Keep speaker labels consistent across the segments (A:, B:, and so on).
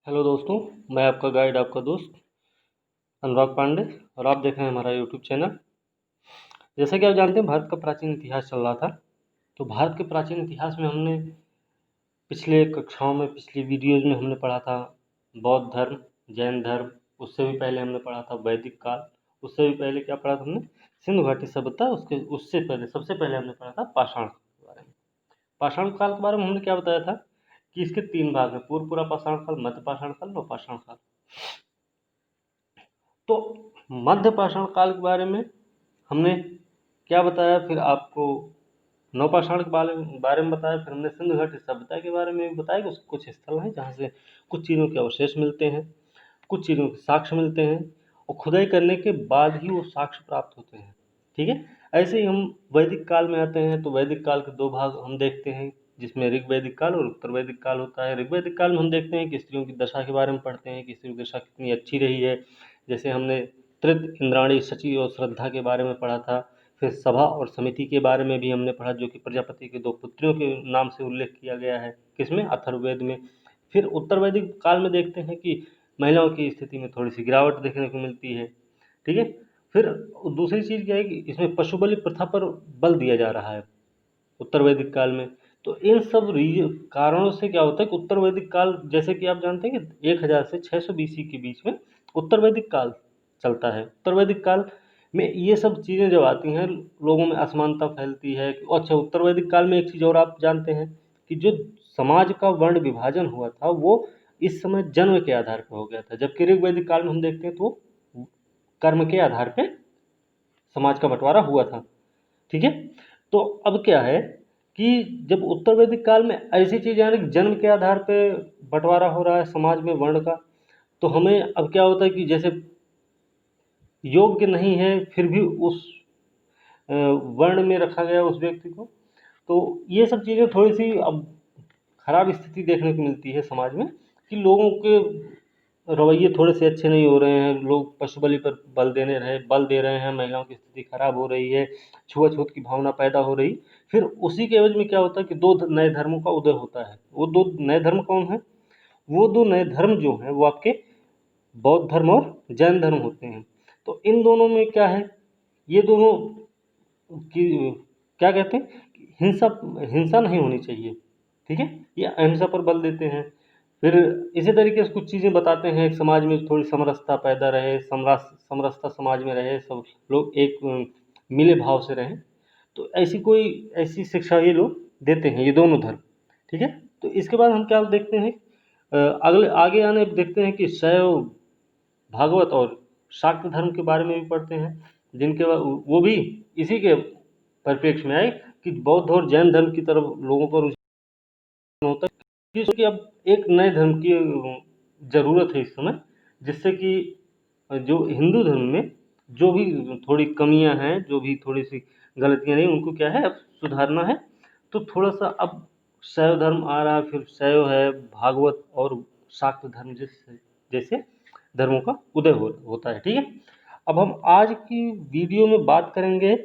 A: Hello दोस्तों, मैं आपका गाइड, आपका दोस्त अनुराग पांडे और आप देख रहे हैं हमारा यूट्यूब चैनल। जैसा कि आप जानते हैं, भारत का प्राचीन इतिहास चल रहा था। तो भारत के प्राचीन इतिहास में हमने पिछले कक्षाओं में, पिछली वीडियोज़ में हमने पढ़ा था बौद्ध धर्म, जैन धर्म। उससे भी पहले हमने पढ़ा था वैदिक काल। उससे भी पहले क्या पढ़ा था हमने? सिंधु घाटी सभ्यता। उससे पहले, सबसे पहले हमने पढ़ा था पाषाण के बारे में। पाषाण काल के बारे में हमने क्या बताया था कि इसके 3 भाग हैं: पूर्व पाषाण काल, मध्य पाषाण काल और पाषाण काल। तो मध्य पाषाण काल के बारे में हमने क्या बताया? फिर आपको नवपाषाण के बारे में बताया। फिर हमने सिंधु घाटी सभ्यता के बारे में भी बताया कि उसके कुछ स्थल हैं जहाँ से कुछ चीज़ों के अवशेष मिलते हैं, कुछ चीज़ों के साक्ष्य मिलते हैं, और खुदाई करने के बाद ही वो साक्ष्य प्राप्त होते हैं। ठीक है। ऐसे ही हम वैदिक काल में आते हैं। तो वैदिक काल के 2 भाग हम देखते हैं, जिसमें ऋग्वैदिक काल और उत्तर वैदिक काल होता है। ऋग्वैदिक काल में हम देखते हैं कि स्त्रियों की दशा के बारे में पढ़ते हैं कि स्त्रियों की दशा कितनी अच्छी रही है। जैसे हमने तृत, इंद्राणी, शची और श्रद्धा के बारे में पढ़ा था। फिर सभा और समिति के बारे में भी हमने पढ़ा, जो कि प्रजापति के 2 पुत्रियों के नाम से उल्लेख किया गया है। किसमें? अथर्ववेद में। फिर उत्तर वैदिक काल में देखते हैं कि महिलाओं की स्थिति में थोड़ी सी गिरावट देखने को मिलती है। ठीक है। फिर दूसरी चीज़ क्या है कि इसमें पशु बलि प्रथा पर बल दिया जा रहा है उत्तर वैदिक काल में। तो इन सब कारणों से क्या होता है कि उत्तर वैदिक काल, जैसे कि आप जानते हैं कि 1000 से 600 बीसी के बीच में उत्तर वैदिक काल चलता है। उत्तर वैदिक काल में ये सब चीज़ें जब आती हैं, लोगों में असमानता फैलती है। अच्छा, उत्तर वैदिक काल में एक चीज़ और आप जानते हैं कि जो समाज का वर्ण विभाजन हुआ था वो इस समय जन्म के आधार पर हो गया था, जबकि ऋग्वैदिक काल में हम देखते हैं तो कर्म के आधार पे समाज का बंटवारा हुआ था। ठीक है। तो अब क्या है कि जब उत्तर वैदिक काल में ऐसी चीज़, यानी कि जन्म के आधार पे बंटवारा हो रहा है समाज में वर्ण का, तो हमें अब क्या होता है कि जैसे योग्य नहीं है फिर भी उस वर्ण में रखा गया उस व्यक्ति को। तो ये सब चीज़ें थोड़ी सी अब खराब स्थिति देखने को मिलती है समाज में, कि लोगों के रवैये थोड़े से अच्छे नहीं हो रहे हैं। लोग पशु बलि पर बल दे रहे हैं, महिलाओं की स्थिति खराब हो रही है, छुआछूत की भावना पैदा हो रही। फिर उसी के एवज में क्या होता है कि 2 नए धर्मों का उदय होता है। वो 2 नए धर्म कौन है? वो 2 नए धर्म जो हैं वो आपके बौद्ध धर्म और जैन धर्म होते हैं। तो इन दोनों में क्या है, ये दोनों की क्या कहते हैं कि हिंसा हिंसा नहीं होनी चाहिए। ठीक है। ये अहिंसा पर बल देते हैं। फिर इसी तरीके से कुछ चीज़ें बताते हैं, समाज में थोड़ी समरसता पैदा रहे, समरसता समाज में रहे, सब लोग एक मिले भाव से रहें। तो ऐसी शिक्षा ये लोग देते हैं, ये दोनों धर्म। ठीक है। तो इसके बाद हम क्या देखते हैं, अगले आगे आने देखते हैं कि शैव, भागवत और शाक्त धर्म के बारे में भी पढ़ते हैं, वो भी इसी के परिप्रेक्ष्य में आए कि बौद्ध और जैन धर्म की तरफ लोगों का रुझान होता है, क्योंकि अब एक नए धर्म की ज़रूरत है इस समय, जिससे कि जो हिंदू धर्म में जो भी थोड़ी कमियां हैं, जो भी थोड़ी सी गलतियां नहीं, उनको क्या है अब सुधारना है। तो थोड़ा सा अब शैव धर्म आ रहा है, फिर शैव है, भागवत और शाक्त धर्म जैसे जैसे धर्मों का उदय होता है। ठीक है। अब हम आज की वीडियो में बात करेंगे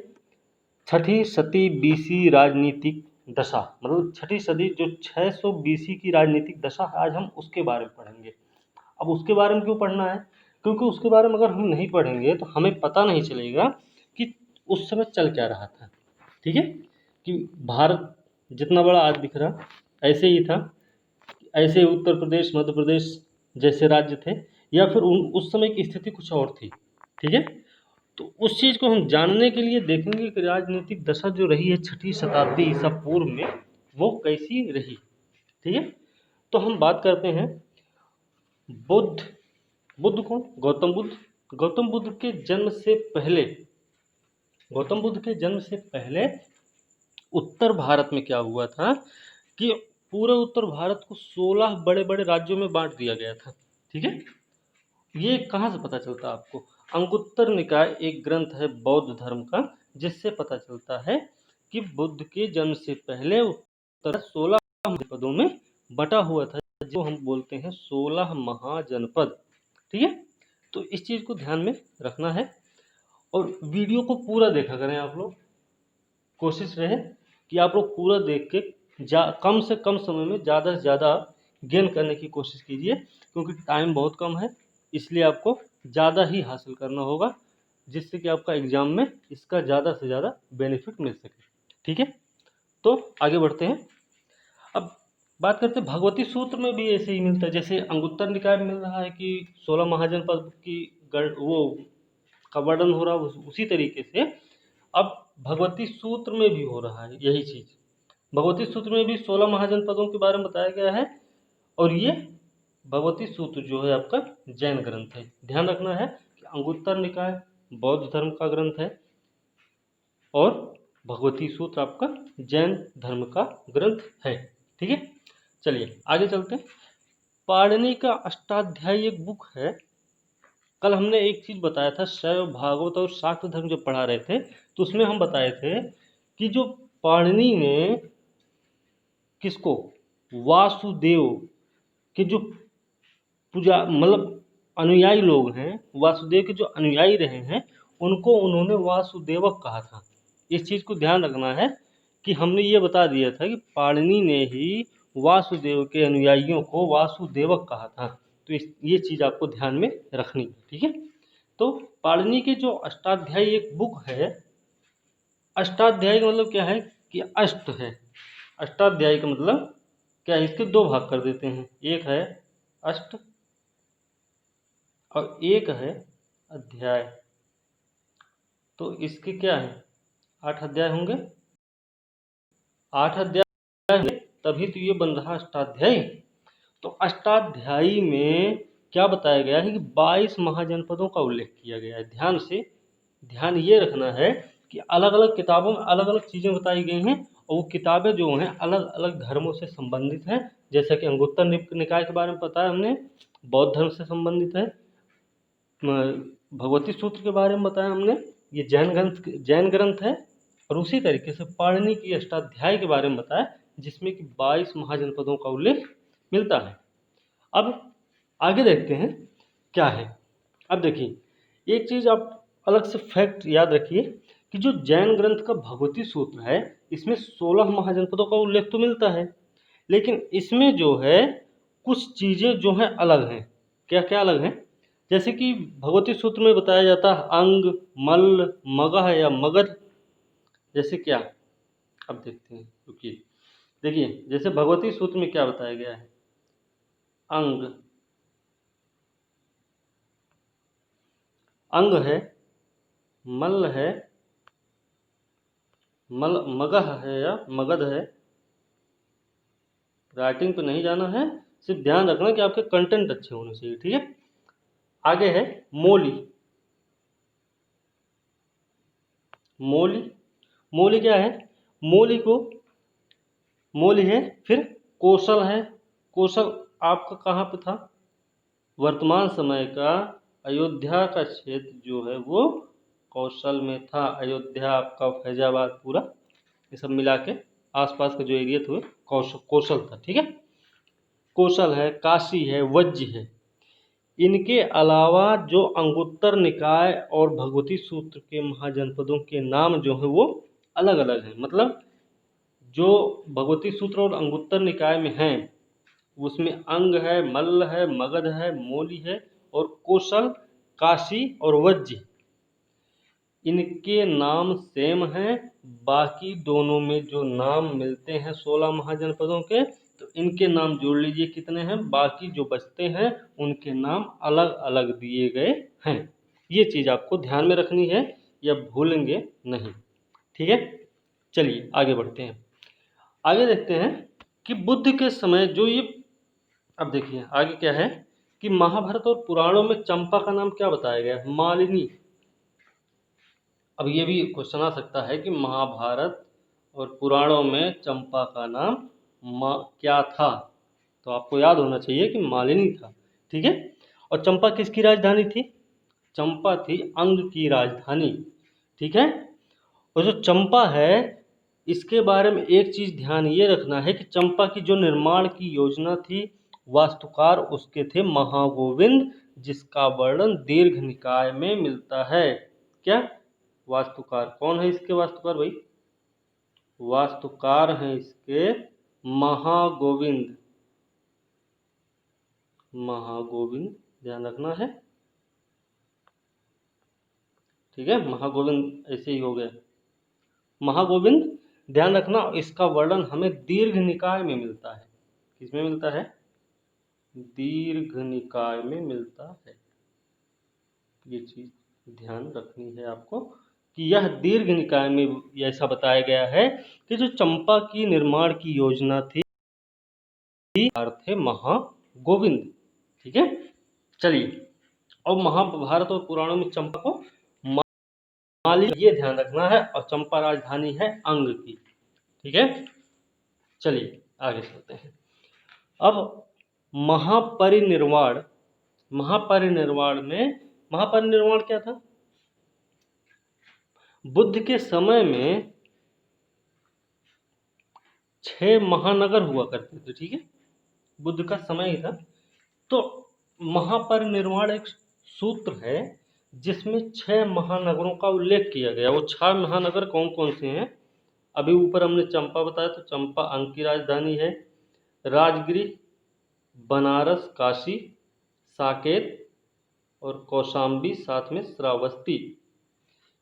A: छठी सदी बीसी राजनीतिक दशा, मतलब छठी सदी जो 600 बीसी की राजनीतिक दशा है, आज हम उसके बारे में पढ़ेंगे। अब उसके बारे में क्यों पढ़ना है? क्योंकि उसके बारे में अगर हम नहीं पढ़ेंगे तो हमें पता नहीं चलेगा कि उस समय चल क्या रहा था। ठीक है। कि भारत जितना बड़ा आज दिख रहा ऐसे ही था, ऐसे ही उत्तर प्रदेश, मध्य प्रदेश जैसे राज्य थे, या फिर उस समय की स्थिति कुछ और थी। ठीक है। तो उस चीज़ को हम जानने के लिए देखेंगे कि राजनीतिक दशा जो रही है 6ठी शताब्दी ईसा पूर्व में, वो कैसी रही। ठीक है। तो हम बात करते हैं बुद्ध। बुद्ध कौन? गौतम बुद्ध। गौतम बुद्ध के जन्म से पहले, गौतम बुद्ध के जन्म से पहले उत्तर भारत में क्या हुआ था कि पूरे उत्तर भारत को 16 बड़े बड़े राज्यों में बांट दिया गया था। ठीक है। ये कहाँ से पता चलता है आपको? अंगुत्तर निकाय एक ग्रंथ है बौद्ध धर्म का, जिससे पता चलता है कि बुद्ध के जन्म से पहले उत्तर 16 जनपदों में बटा हुआ था, जो हम बोलते हैं 16 महाजनपद। ठीक है। तो इस चीज़ को ध्यान में रखना है और वीडियो को पूरा देखा करें आप लोग। कोशिश रहे कि आप लोग पूरा देख के कम से कम समय में ज़्यादा से ज़्यादा गेन करने की कोशिश कीजिए, क्योंकि टाइम बहुत कम है, इसलिए आपको ज़्यादा ही हासिल करना होगा, जिससे कि आपका एग्ज़ाम में इसका ज़्यादा से ज़्यादा बेनिफिट मिल सके। ठीक है, तो आगे बढ़ते हैं। अब बात करते हैं भगवती सूत्र में भी ऐसे ही मिलता है, जैसे अंगुत्तर निकाय में मिल रहा है कि 16 महाजनपद की वो का वर्णन हो रहा है, उसी तरीके से अब भगवती सूत्र में भी हो रहा है यही चीज़। भगवती सूत्र में भी 16 महाजनपदों के बारे में बताया गया है, और ये भगवती सूत्र जो है आपका जैन ग्रंथ है। ध्यान रखना है कि अंगुत्तर निकाय बौद्ध धर्म का ग्रंथ है, और भगवती सूत्र आपका जैन धर्म का ग्रंथ है। ठीक है, चलिए आगे चलते हैं। पाणिनि का अष्टाध्यायी एक बुक है। कल हमने एक चीज़ बताया था, शैव भागवत और शाक्त धर्म जब पढ़ा रहे थे, तो उसमें हम बताए थे कि जो पाणिनि ने किसको, वासुदेव के जो पूजा मतलब अनुयायी लोग हैं, वासुदेव के जो अनुयायी रहे हैं, उनको उन्होंने वासुदेवक कहा था। इस चीज़ को ध्यान रखना है कि हमने ये बता दिया था कि पाणिनि ने ही वासुदेव के अनुयायियों को वासुदेवक कहा था। तो ये चीज़ आपको ध्यान में रखनी है। ठीक है, तो पाणिनि के जो अष्टाध्यायी एक बुक है, अष्टाध्यायी का मतलब क्या है कि अष्ट है। अष्टाध्यायी का मतलब क्या है, इसके दो भाग कर देते हैं, एक है अष्ट और एक है अध्याय। तो इसके क्या है, 8 अध्याय होंगे, 8 अध्याय होंगे, तभी तो ये बन रहा अष्टाध्यायी। तो अष्टाध्यायी में क्या बताया गया है कि 22 महाजनपदों का उल्लेख किया गया है। ध्यान ये रखना है कि अलग अलग किताबों में अलग अलग चीज़ें बताई गई हैं, और वो किताबें जो हैं अलग अलग धर्मों से संबंधित हैं। जैसा कि अंगुत्तर निकाय के बारे में बताया हमने, बौद्ध धर्म से संबंधित है। भगवती सूत्र के बारे में बताया हमने, ये जैन ग्रंथ है। और उसी तरीके से पाणिनि की अष्टाध्याय के बारे में बताया, जिसमें कि 22 महाजनपदों का उल्लेख मिलता है। अब आगे देखते हैं क्या है। अब देखिए, एक चीज़ आप अलग से फैक्ट याद रखिए कि जो जैन ग्रंथ का भगवती सूत्र है, इसमें 16 महाजनपदों का उल्लेख तो मिलता है, लेकिन इसमें जो है कुछ चीज़ें जो हैं अलग हैं। क्या क्या अलग हैं, जैसे कि भगवती सूत्र में बताया जाता है अंग, मल्ल, मगह या मगध। जैसे क्या, अब देखते हैं, रुकिए, देखिए जैसे भगवती सूत्र में क्या बताया गया है, अंग, अंग है, मल्ल है, मगह है या मगध है। राइटिंग पे नहीं जाना है, सिर्फ ध्यान रखना कि आपके कंटेंट अच्छे होने चाहिए। ठीक है, आगे है मोली। मोली, मोली क्या है, मोली को, मोली है, फिर कौशल है। कौशल आपका कहाँ पे था, वर्तमान समय का अयोध्या का क्षेत्र जो है वो कौशल में था। अयोध्या आपका फैजाबाद पूरा ये सब मिला के आसपास का जो एरिया था कौशल था। ठीक है, कौशल है, काशी है, वज्ज है। इनके अलावा जो अंगुत्तर निकाय और भगवती सूत्र के महाजनपदों के नाम जो है वो अलग अलग हैं। मतलब जो भगवती सूत्र और अंगुत्तर निकाय में हैं, उसमें अंग है, मल्ल है, मगध है, मोली है, और कौशल, काशी और वज्ज, इनके नाम सेम हैं। बाकी दोनों में जो नाम मिलते हैं 16 महाजनपदों के, तो इनके नाम जोड़ लीजिए कितने हैं, बाकी जो बचते हैं उनके नाम अलग अलग दिए गए हैं। ये चीज़ आपको ध्यान में रखनी है, या भूलेंगे नहीं। ठीक है, चलिए आगे बढ़ते हैं। आगे देखते हैं कि बुद्ध के समय जो ये, अब देखिए आगे क्या है कि महाभारत और पुराणों में चंपा का नाम क्या बताया गया है, मालिनी। अब ये भी क्वेश्चन आ सकता है कि महाभारत और पुराणों में चंपा का नाम क्या था, तो आपको याद होना चाहिए कि मालिनी था। ठीक है, और चंपा किसकी राजधानी थी, चंपा थी अंग की राजधानी। ठीक है, और जो चंपा है, इसके बारे में एक चीज़ ध्यान ये रखना है कि चंपा की जो निर्माण की योजना थी, वास्तुकार उसके थे महागोविंद, जिसका वर्णन दीर्घ निकाय में मिलता है। क्या, वास्तुकार कौन है इसके, वास्तुकार भाई, वास्तुकार हैं इसके महागोविंद। महागोविंद, ध्यान रखना है। ठीक है, महागोविंद ऐसे ही हो गया। महागोविंद, ध्यान रखना इसका वर्णन हमें दीर्घ निकाय में मिलता है। किसमें मिलता है? दीर्घ निकाय में मिलता है। ये चीज ध्यान रखनी है आपको कि यह दीर्घ निकाय में ऐसा बताया गया है कि जो चंपा की निर्माण की योजना थी थे महागोविंद। ठीक है, चलिए। और महाभारत और पुराणों में चंपा को माली, ये ध्यान रखना है, और चंपा राजधानी है अंग की। ठीक है, चलिए आगे चलते हैं। अब महापरिनिर्वाण, महापरिनिर्वाण में, महापरिनिर्वाण क्या था? बुद्ध के समय में 6 महानगर हुआ करते थे। ठीक है, बुद्ध का समय ही था। तो महापरिनिर्वाण एक सूत्र है जिसमें 6 महानगरों का उल्लेख किया गया। वो 6 महानगर कौन कौन से हैं? अभी ऊपर हमने चंपा बताया, तो चंपा अंग की राजधानी है। राजगिरी, बनारस, काशी, साकेत और कौशाम्बी, साथ में श्रावस्ती,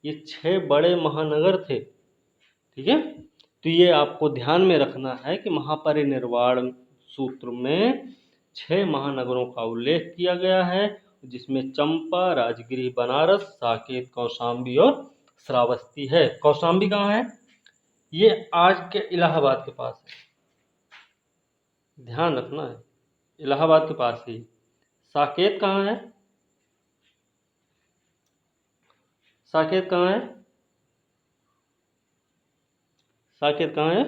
A: ये 6 बड़े महानगर थे। ठीक है, तो ये आपको ध्यान में रखना है कि महापरिनिर्वाण सूत्र में 6 महानगरों का उल्लेख किया गया है, जिसमें चंपा, राजगिरी, बनारस, साकेत, कौशाम्बी और श्रावस्ती है। कौशाम्बी कहाँ है? ये आज के इलाहाबाद के पास है, ध्यान रखना है, इलाहाबाद के पास ही। साकेत कहाँ है? साकेत कहाँ है? साकेत कहाँ है?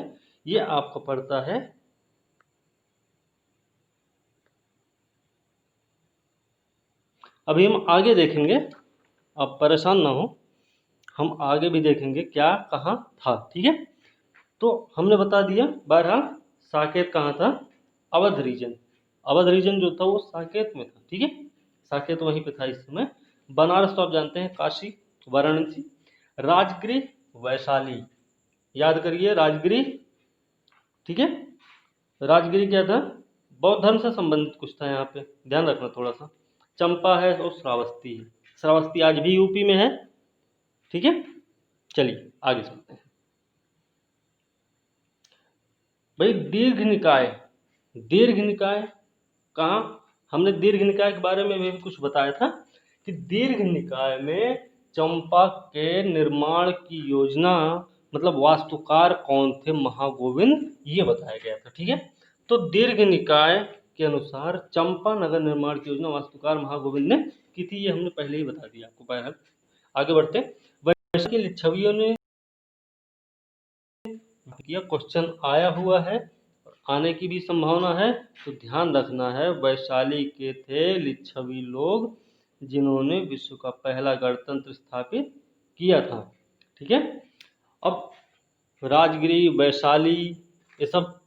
A: ये आपको पड़ता है अभी हम आगे देखेंगे, आप परेशान ना हो, हम आगे भी देखेंगे क्या कहाँ था। ठीक है, तो हमने बता दिया बहरहाल साकेत कहाँ था। अवध रीजन, अवध रीजन जो था वो साकेत में था। ठीक है, साकेत वहीं पे था इस समय। बनारस तो आप जानते हैं, काशी, वाराणसी। राजगिरी, वैशाली, याद करिए राजगिरी। ठीक है, राजगिरी क्या था? बौद्ध धर्म से संबंधित कुछ था, यहाँ पे ध्यान रखना थोड़ा सा। चंपा है और श्रावस्ती है, श्रावस्ती आज भी यूपी में है। ठीक है, चलिए आगे चलते हैं। भाई दीर्घ निकाय, दीर्घ निकाय कहाँ? हमने दीर्घ निकाय के बारे में भी कुछ बताया था कि दीर्घ निकाय में चंपा के निर्माण की योजना, मतलब वास्तुकार कौन थे? महागोविंद, ये बताया गया था। ठीक है, तो दीर्घ निकाय के अनुसार चंपा नगर निर्माण की योजना वास्तुकार महागोविंद ने की थी। ये हमने पहले ही बता दिया आपको। बहरहाल आगे बढ़ते, वैशाली के लिच्छवियों ने किया, क्वेश्चन आया हुआ है, आने की भी संभावना है, तो ध्यान रखना है। वैशाली के थे लिच्छवी लोग जिन्होंने विश्व का पहला गणतंत्र स्थापित किया था। ठीक है, अब राजगिरी, वैशाली, ये सब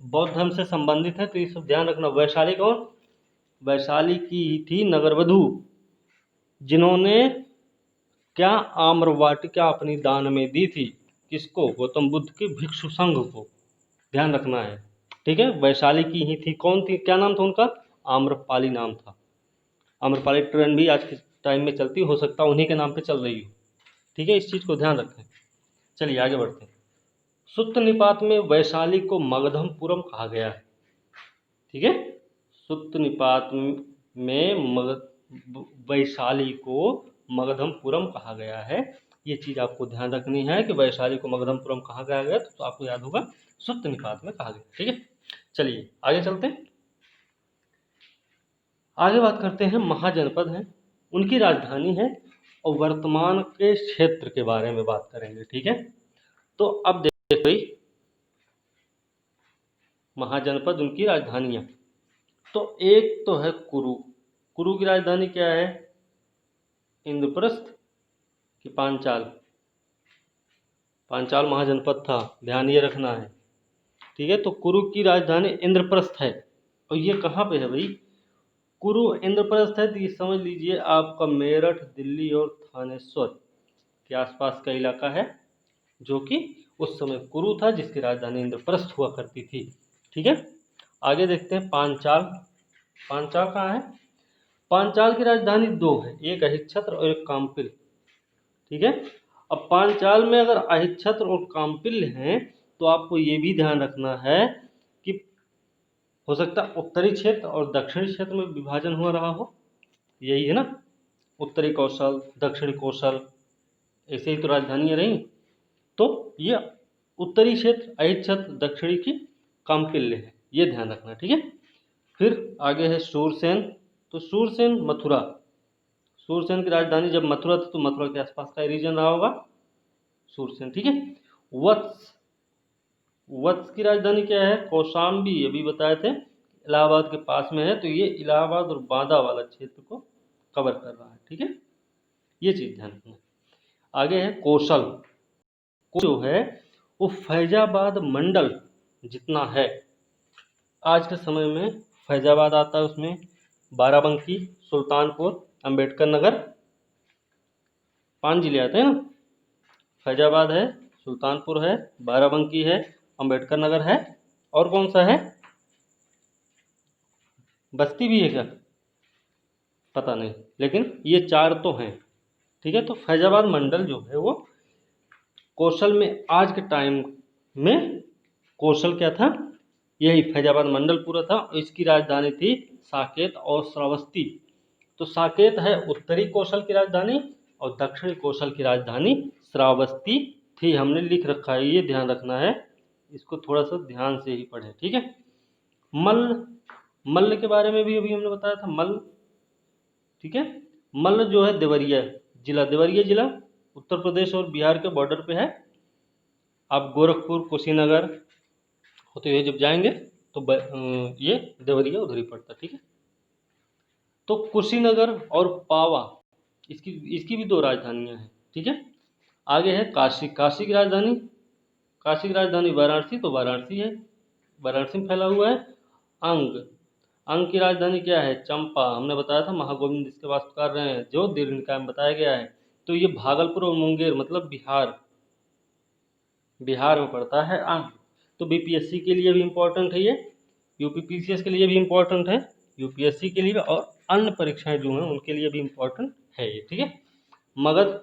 A: बौद्ध धर्म से संबंधित है, तो ये सब ध्यान रखना। वैशाली कौन? वैशाली की ही थी नगरवधु, जिन्होंने क्या? आम्र वाटिका अपनी दान में दी थी। किसको? गौतम बुद्ध के भिक्षु संघ को, ध्यान रखना है। ठीक है, वैशाली की ही थी। कौन थी? क्या नाम था उनका? आम्रपाली नाम था। आम्रपाली ट्रेन भी आज के टाइम में चलती, हो सकता है उन्हीं के नाम पे चल रही हो। ठीक है, इस चीज़ को ध्यान रखें। चलिए आगे बढ़ते हैं। सुत्त निपात में वैशाली को मगधमपुरम कहा गया है। ठीक है, सुत्त निपात में वैशाली को मगधमपुरम कहा गया है। ये चीज़ आपको ध्यान रखनी है कि वैशाली को मगधमपुरम कहा गया, तो आपको याद होगा सुत्त निपात में कहा गया। ठीक है, चलिए आगे चलते हैं। आगे बात करते हैं, महाजनपद हैं, उनकी राजधानी है, और वर्तमान के क्षेत्र के बारे में बात करेंगे। ठीक है, तो अब देखो महाजनपद, उनकी राजधानियाँ, तो एक तो है कुरु। कुरु की राजधानी क्या है? इंद्रप्रस्थ कि पांचाल? पांचाल महाजनपद था, ध्यान ये रखना है। ठीक है, तो कुरु की राजधानी इंद्रप्रस्थ है। और ये कहाँ पे है भाई? कुरु इंद्रप्रस्थ है, तो ये समझ लीजिए आपका मेरठ, दिल्ली और थानेश्वर के आसपास का इलाका है, जो कि उस समय कुरु था, जिसकी राजधानी इंद्रप्रस्थ हुआ करती थी। ठीक है, आगे देखते हैं पांचाल। पांचाल कहाँ है? पांचाल की राजधानी दो है, एक अहिच्छत्र और एक काम्पिल। ठीक है। अब पांचाल में अगर अहिच्छत्र और काम्पिल हैं तो आपको ये भी ध्यान रखना है कि हो सकता है उत्तरी क्षेत्र और दक्षिणी क्षेत्र में विभाजन हुआ रहा हो। यही है ना, उत्तरी कौशल, दक्षिणी कौशल, ऐसे ही तो राजधानियां रही। तो ये उत्तरी क्षेत्र अहिच्छत्र, दक्षिणी की काम्पिल्य है, ये ध्यान रखना। ठीक है। फिर आगे है शूरसेन। तो शूरसेन मथुरा, शूरसेन की राजधानी जब मथुरा थी तो मथुरा के आसपास का रीजन रहा होगा शूरसेन। ठीक है। वत्स, वत्स की राजधानी क्या है? कौशाम्बी, अभी बताए थे इलाहाबाद के पास में है, तो ये इलाहाबाद और बांदा वाला क्षेत्र को कवर कर रहा है। ठीक है, ये चीज ध्यान रखना। आगे है कौशल, जो है वो फैजाबाद मंडल जितना है। आज के समय में फैजाबाद आता है, उसमें बाराबंकी, सुल्तानपुर, अंबेडकर नगर, 5 जिले आते हैं ना। फैजाबाद है, सुल्तानपुर है, बाराबंकी है, अंबेडकर नगर है, और कौन सा है? बस्ती भी है क्या? पता नहीं, लेकिन ये 4 तो हैं। ठीक है। तो फैजाबाद मंडल जो है वो कौशल में, आज के टाइम में कौशल क्या था? यही फैजाबाद मंडल पूरा था। इसकी राजधानी थी साकेत और श्रावस्ती। तो साकेत है उत्तरी कौशल की राजधानी और दक्षिणी कौशल की राजधानी श्रावस्ती थी। हमने लिख रखा है, ये ध्यान रखना है, इसको थोड़ा सा ध्यान से ही पढ़ें। ठीक है। मल्ल, मल्ल के बारे में भी अभी हमने बताया था, मल्ल। ठीक है। मल्ल जो है देवरिया जिला, देवरिया जिला उत्तर प्रदेश और बिहार के बॉर्डर पे है। आप गोरखपुर, कुशीनगर होते हुए जब जाएंगे तो ये देवरिया उधर ही पड़ता। ठीक है। तो कुशीनगर और पावा, इसकी इसकी भी 2 राजधानियां हैं। ठीक है। आगे है काशी, काशी की राजधानी, काशी की राजधानी वाराणसी, तो वाराणसी है, वाराणसी में फैला हुआ है। अंग, अंग की राजधानी क्या है? चंपा। हमने बताया था महागोविंद इसके वास्तुकार रहे हैं, जो दीर्घ निकाय में बताया गया है। तो ये भागलपुर और मुंगेर मतलब बिहार, बिहार में पड़ता है अंग। तो बीपीएससी के लिए भी इम्पोर्टेंट है ये, यूपीपीसीएस के लिए भी इम्पोर्टेंट है, यूपीएससी के लिए भी, और अन्य परीक्षाएं जो हैं उनके लिए भी इम्पोर्टेंट है ये। ठीक है। मगध,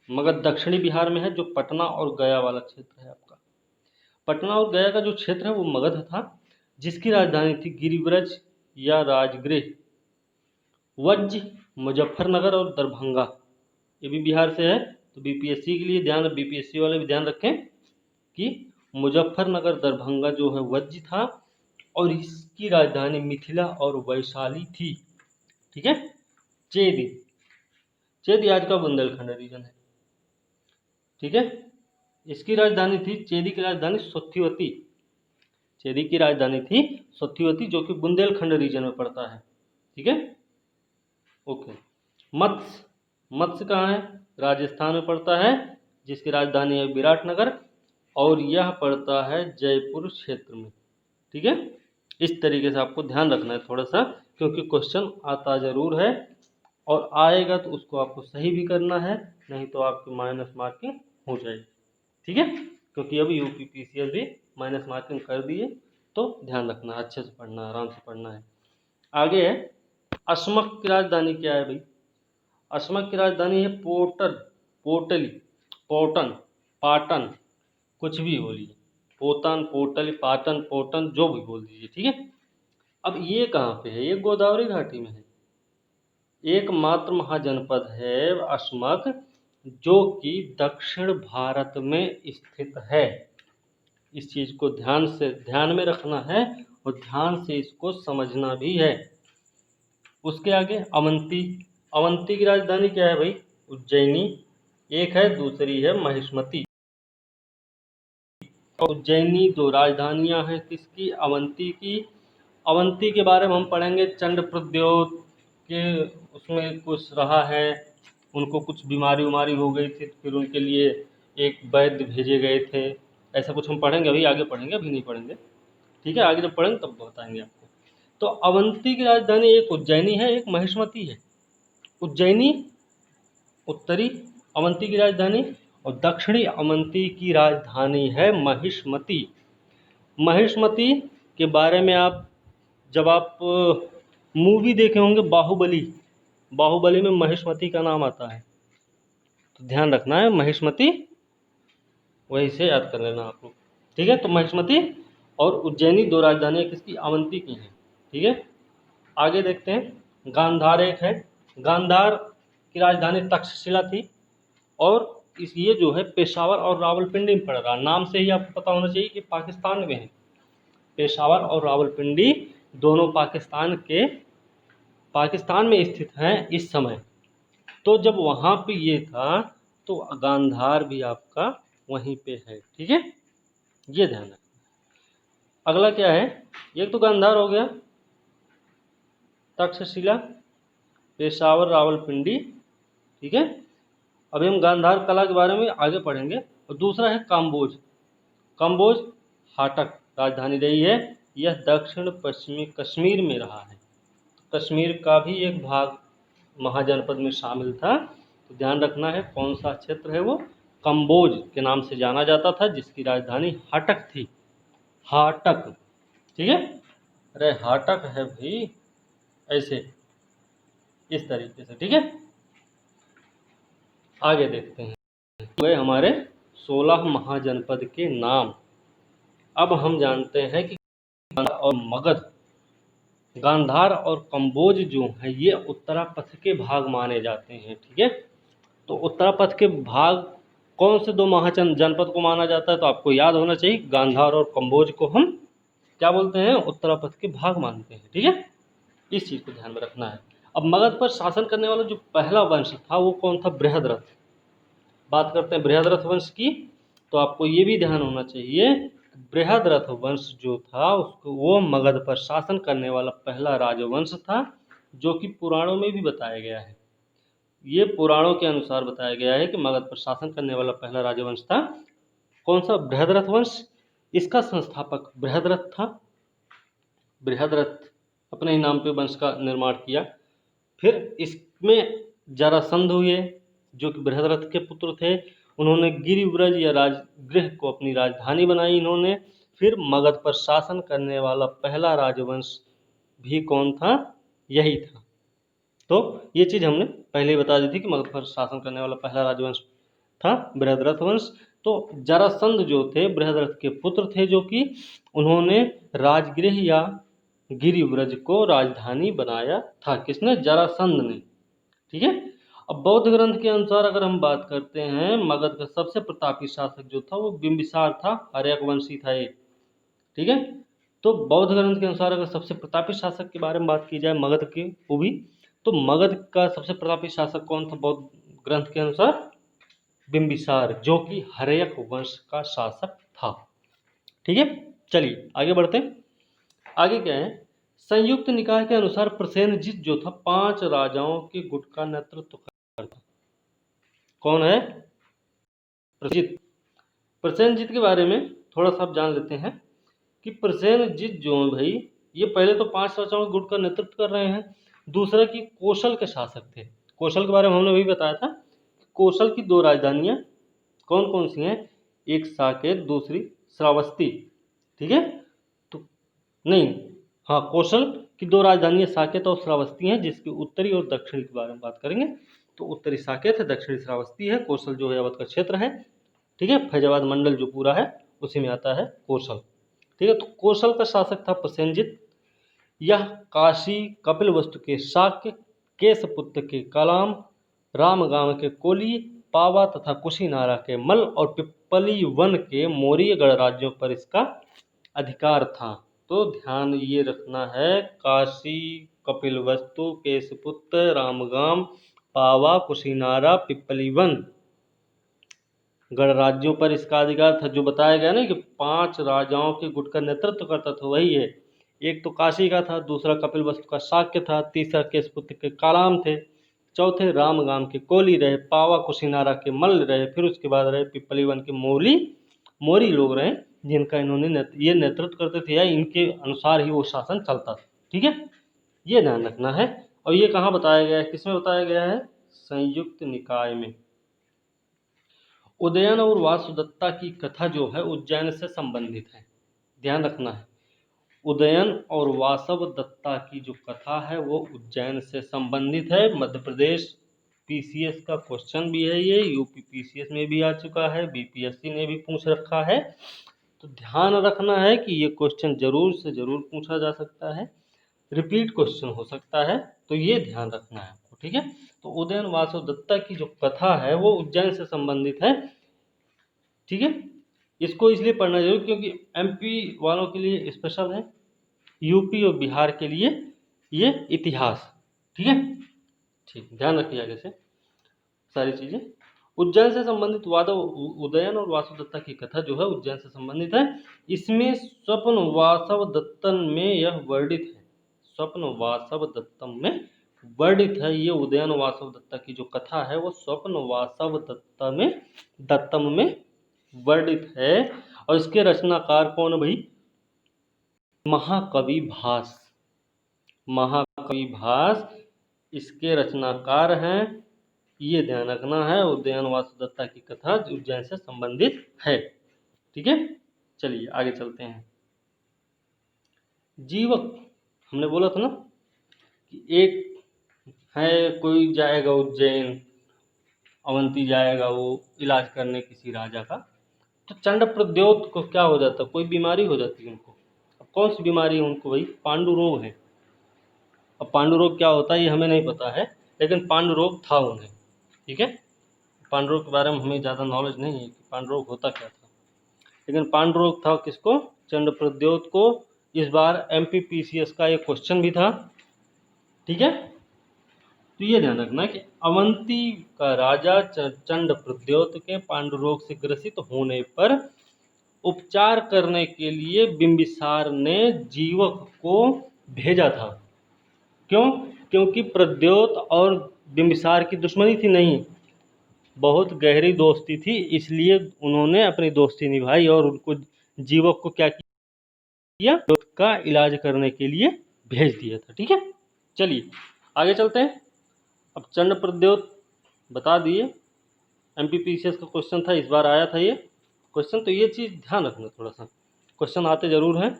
A: मगध दक्षिणी बिहार में है, जो पटना और गया वाला क्षेत्र है आपका। पटना और गया का जो क्षेत्र है वो मगध था, जिसकी राजधानी थी गिरिव्रज या राजगृह। वज्र, मुजफ्फरनगर और दरभंगा, ये भी बिहार से है। तो बीपीएससी के लिए ध्यान, बीपीएससी वाले भी ध्यान रखें कि मुजफ्फरनगर, दरभंगा जो है वज्र था, और इसकी राजधानी मिथिला और वैशाली थी। ठीक है। चेदी, चेदी आज का बुंदेलखंड रीजन है। ठीक है। इसकी राजधानी थी, चेदी की राजधानी सोत्थिवती, चेदी की राजधानी थी सोत्थिवती, जो कि बुंदेलखंड रीजन में पड़ता है। ठीक है। ओके। मत्स्य, मत्स्य कहाँ है? राजस्थान में पड़ता है, जिसकी राजधानी है विराटनगर, और यह पड़ता है जयपुर क्षेत्र में। ठीक है। इस तरीके से आपको ध्यान रखना है थोड़ा सा, क्योंकि क्वेश्चन आता ज़रूर है, और आएगा तो उसको आपको सही भी करना है, नहीं तो आपकी माइनस मार्किंग हो जाएगी। ठीक है। क्योंकि अभी यूपीपीसीएस भी माइनस मार्किंग कर दिए, तो ध्यान रखना, अच्छे से पढ़ना है, आराम से पढ़ना है। आगे है असमक की राजधानी क्या है भाई? असमक की राजधानी है पोटन, पोटली, पोटन, पाटन, कुछ भी बोलिए, पोतन, पोटली, पाटन, पोटन, जो भी बोल दीजिए। ठीक है। अब ये कहाँ पे है? ये गोदावरी घाटी में है, एकमात्र महाजनपद है असमक, जो कि दक्षिण भारत में स्थित है। इस चीज को ध्यान में रखना है, और ध्यान से इसको समझना भी है। उसके आगे अवंती, अवंती की राजधानी क्या है भाई? उज्जैनी एक है, दूसरी है महिष्मती। उज्जैनी 2 राजधानियां हैं किसकी? अवंती की। अवंती के बारे में हम पढ़ेंगे, चंड प्रद्योत के उसमें कुछ रहा है, उनको कुछ बीमारी उमारी हो गई थी, फिर उनके लिए एक वैद्य भेजे गए थे, ऐसा कुछ हम पढ़ेंगे, अभी आगे पढ़ेंगे, अभी नहीं पढ़ेंगे। ठीक है। आगे जब पढ़ेंगे तब बताएंगे आपको। तो अवंती की राजधानी एक उज्जैनी है, एक महिष्मती है। उज्जैनी उत्तरी अवंती की राजधानी, और दक्षिणी अवंती की राजधानी है महिष्मती। महिष्मती के बारे में आप, जब आप मूवी देखे होंगे बाहुबली, बाहुबली में महेशमती का नाम आता है, तो ध्यान रखना है महेशमती, वही से याद कर लेना आप लोग। ठीक है, तो महेशमती और उज्जैनी दो राजधानियाँ किसकी, अवंती की हैं। ठीक है, आगे देखते हैं। गांधार एक है, गांधार की राजधानी तक्षशिला थी, और इस ये जो है पेशावर और रावलपिंडी में पड़ रहा, नाम से ही आपको पता होना चाहिए कि पाकिस्तान में है। पेशावर और रावलपिंडी दोनों पाकिस्तान में स्थित हैं इस समय। तो जब वहाँ पे ये था, तो गांधार भी आपका वहीं पे है। ठीक है, ये ध्यान रखना। अगला क्या है, एक तो गांधार हो गया, तक्षशिला, पेशावर, रावलपिंडी। ठीक है, अभी हम गांधार कला के बारे में आगे पढ़ेंगे। और दूसरा है काम्बोज, काम्बोज हाटक राजधानी रही है, यह दक्षिण पश्चिमी कश्मीर में रहा है। कश्मीर का भी एक भाग महाजनपद में शामिल था, तो ध्यान रखना है कौन सा क्षेत्र है वो, कम्बोज के नाम से जाना जाता था, जिसकी राजधानी हाटक थी, हाटक। ठीक है, अरे हाटक है भाई, ऐसे इस तरीके से। ठीक है, आगे देखते हैं। गए हमारे 16 महाजनपद के नाम। अब हम जानते हैं कि और मगध, गांधार और कंबोज जो है ये उत्तरापथ के भाग माने जाते हैं। ठीक है, तो उत्तरापथ के भाग कौन से दो महाजनपद को माना जाता है, तो आपको याद होना चाहिए गांधार और कंबोज को हम क्या बोलते हैं, उत्तरापथ के भाग मानते हैं। ठीक है, इस चीज़ को ध्यान में रखना है। अब मगध पर शासन करने वाला जो पहला वंश था वो कौन था, बृहद्रथ। बात करते हैं बृहद्रथ वंश की, तो आपको ये भी ध्यान होना चाहिए, बृहद्रथ वंश जो था उसको वो मगध पर शासन करने वाला पहला राजवंश था, जो कि पुराणों में भी बताया गया है। ये पुराणों के अनुसार बताया गया है कि मगध पर शासन करने वाला पहला राजवंश था कौन सा, बृहद्रथ वंश। इसका संस्थापक बृहद्रथ था। बृहद्रथ अपने ही नाम पे वंश का निर्माण किया। फिर इसमें जरासंध हुए, जो कि बृहद्रथ के पुत्र थे। उन्होंने गिरिव्रज या राजगृह को अपनी राजधानी बनाई इन्होंने। फिर मगध पर शासन करने वाला पहला राजवंश भी कौन था, यही था। तो ये चीज़ हमने पहले ही बता दी थी कि मगध पर शासन करने वाला पहला राजवंश था बृहद्रथ वंश। तो जरासंध जो थे बृहद्रथ के पुत्र थे, जो कि उन्होंने राजगृह या गिरिव्रज को राजधानी बनाया था। किसने, जरासंध ने। ठीक है, अब बौद्ध ग्रंथ के अनुसार अगर हम बात करते हैं, मगध का सबसे प्रतापी शासक जो था वो बिंबिसार था, आर्यक वंशी था ये। ठीक है, तो बौद्ध ग्रंथ के अनुसार अगर सबसे प्रतापी शासक के बारे में बात की जाए मगध की, वो भी, तो मगध का सबसे प्रतापी शासक कौन था बौद्ध ग्रंथ के अनुसार, बिंबिसार, जो कि हर्यक वंश का शासक था। ठीक है, चलिए आगे बढ़ते हैं। आगे क्या है, संयुक्त निकाय के अनुसार प्रसेनजित जो था 5 राजाओं के गुट का नेतृत्व करता। कौन है, प्रसेनजित। प्रसेनजित के बारे में थोड़ा सा आप जान लेते हैं कि प्रसेनजित जो है भाई, ये पहले तो 5 राजाओं के गुट का नेतृत्व कर रहे हैं। दूसरा कि कौशल के शासक थे। कौशल के बारे में हमने वही बताया था, कौशल की 2 राजधानियां कौन कौन सी हैं, एक साकेत, दूसरी श्रावस्ती। ठीक है, तो नहीं, हाँ, कौशल की 2 राजधानियां साकेत और श्रावस्ती हैं, जिसकी उत्तरी और दक्षिणी के बारे में बात करेंगे। तो उत्तरी साकेत है, दक्षिणी श्रावस्ती है। कौशल जो है अवध का क्षेत्र है। ठीक है, फैजाबाद मंडल जो पूरा है उसी में आता है कौशल। ठीक है, तो कौशल का शासक था प्रसेनजित। यह काशी कपिलवस्तु के शाक्य, केशपुत्र के कलाम, रामगांव के कोली, पावा तथा कुशीनारा के मल और पिप्पली वन के मौर्य गणराज्यों पर इसका अधिकार था। तो ध्यान ये रखना है, काशी, कपिलवस्तु, केशपुत्र, रामगांव, पावा, कुशीनारा, पिप्पली वन गणराज्यों पर इसका अधिकार था। जो बताया गया ना कि 5 राजाओं के गुट का नेतृत्व करता था, वही है। एक तो काशी का था, दूसरा कपिलवस्तु का शाक्य था, तीसरा केशपुत्र के कालाम थे, चौथे रामगाम के कोली रहे, पावा कुशीनारा के मल्ल रहे, फिर उसके बाद रहे पिपली वन के मोरी लोग रहे, जिनका इन्होंने ये नेतृत्व करते थे या इनके अनुसार ही वो शासन चलता था। ठीक है, ये ध्यान रखना है। और ये कहाँ बताया गया है, किसमें बताया गया है, संयुक्त निकाय में। उदयन और वासुदत्ता की कथा जो है उज्जैन से संबंधित है, ध्यान रखना है। उदयन और वासव दत्ता की जो कथा है वो उज्जैन से संबंधित है। मध्य प्रदेश पीसीएस का क्वेश्चन भी है, ये यूपी पीसीएस में भी आ चुका है, बीपीएससी ने भी पूछ रखा है। तो ध्यान रखना है कि ये क्वेश्चन जरूर से जरूर पूछा जा सकता है, रिपीट क्वेश्चन हो सकता है, तो ये ध्यान रखना है आपको, ठीक है। तो उदयन वासव दत्ता की जो कथा है वो उज्जैन से संबंधित है, ठीक है। इसको इसलिए पढ़ना जरूर क्योंकि एमपी वालों के लिए स्पेशल है, यूपी और बिहार के लिए ये इतिहास, ठीक है। ठीक, ध्यान रखिए आगे से सारी चीजें। उज्जैन से संबंधित वादव उदयन और वासव दत्ता की कथा जो है उज्जैन से संबंधित है। इसमें स्वप्न वासव दत्तन में यह वर्णित है, स्वप्न वासव दत्तम में वर्णित है। ये उदयन वासव दत्ता की जो कथा है वो स्वप्न वासव दत्तम में वर्णित है। और इसके रचनाकार कौन है भाई? महाकवि भास, महाकवि भास इसके रचनाकार हैं। ये ध्यान रखना है, उदयन वासु दत्ता की कथा उज्जैन से संबंधित है, ठीक है। चलिए आगे चलते हैं। जीवक हमने बोला था ना कि एक है, कोई जाएगा उज्जैन, अवंती जाएगा वो इलाज करने किसी राजा का, तो चंड प्रद्योत को क्या हो जाता है, कोई बीमारी हो जाती है उनको। अब कौन सी बीमारी है उनको भाई? पांडु रोग है। अब पांडु रोग क्या होता है ये हमें नहीं पता है, लेकिन पांडु रोग था उन्हें, ठीक है। पांडु रोग के बारे में हमें ज़्यादा नॉलेज नहीं है कि पांडु रोग होता क्या था, लेकिन पांडु रोग था किसको? चंड प्रद्योत को। इस बार एमपीपीसीएस का एक क्वेश्चन भी था, ठीक है। तो ये ध्यान रखना कि अवंती का राजा चंड प्रद्योत के पांडु रोग से ग्रसित होने पर उपचार करने के लिए बिंबिसार ने जीवक को भेजा था। क्यों? क्योंकि प्रद्योत और बिंबिसार की दुश्मनी थी नहीं, बहुत गहरी दोस्ती थी, इसलिए उन्होंने अपनी दोस्ती निभाई और उनको जीवक को क्या किया? प्रद्योत का इलाज करने के लिए भेज दिया था, ठीक है। चलिए आगे चलते हैं। अब चंड प्रद्योत बता दिए, एमपीपीसीएस का क्वेश्चन था, इस बार आया था ये क्वेश्चन, तो ये चीज़ ध्यान रखना। थोड़ा सा क्वेश्चन आते जरूर हैं,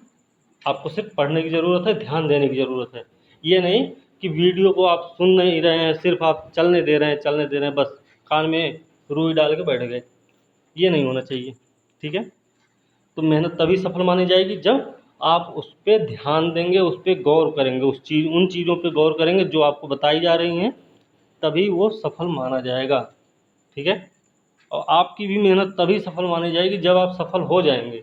A: आपको सिर्फ पढ़ने की ज़रूरत है, ध्यान देने की ज़रूरत है। ये नहीं कि वीडियो को आप सुन नहीं रहे हैं, सिर्फ आप चलने दे रहे हैं, बस कान में रुई डाल के बैठ गए, ये नहीं होना चाहिए, ठीक है। तो मेहनत तभी सफल मानी जाएगी जब आप उस पर ध्यान देंगे, उस पर गौर करेंगे, उन चीज़ों पर गौर करेंगे जो आपको बताई जा रही हैं, तभी वो सफल माना जाएगा, ठीक है। और आपकी भी मेहनत तभी सफल मानी जाएगी जब आप सफल हो जाएंगे।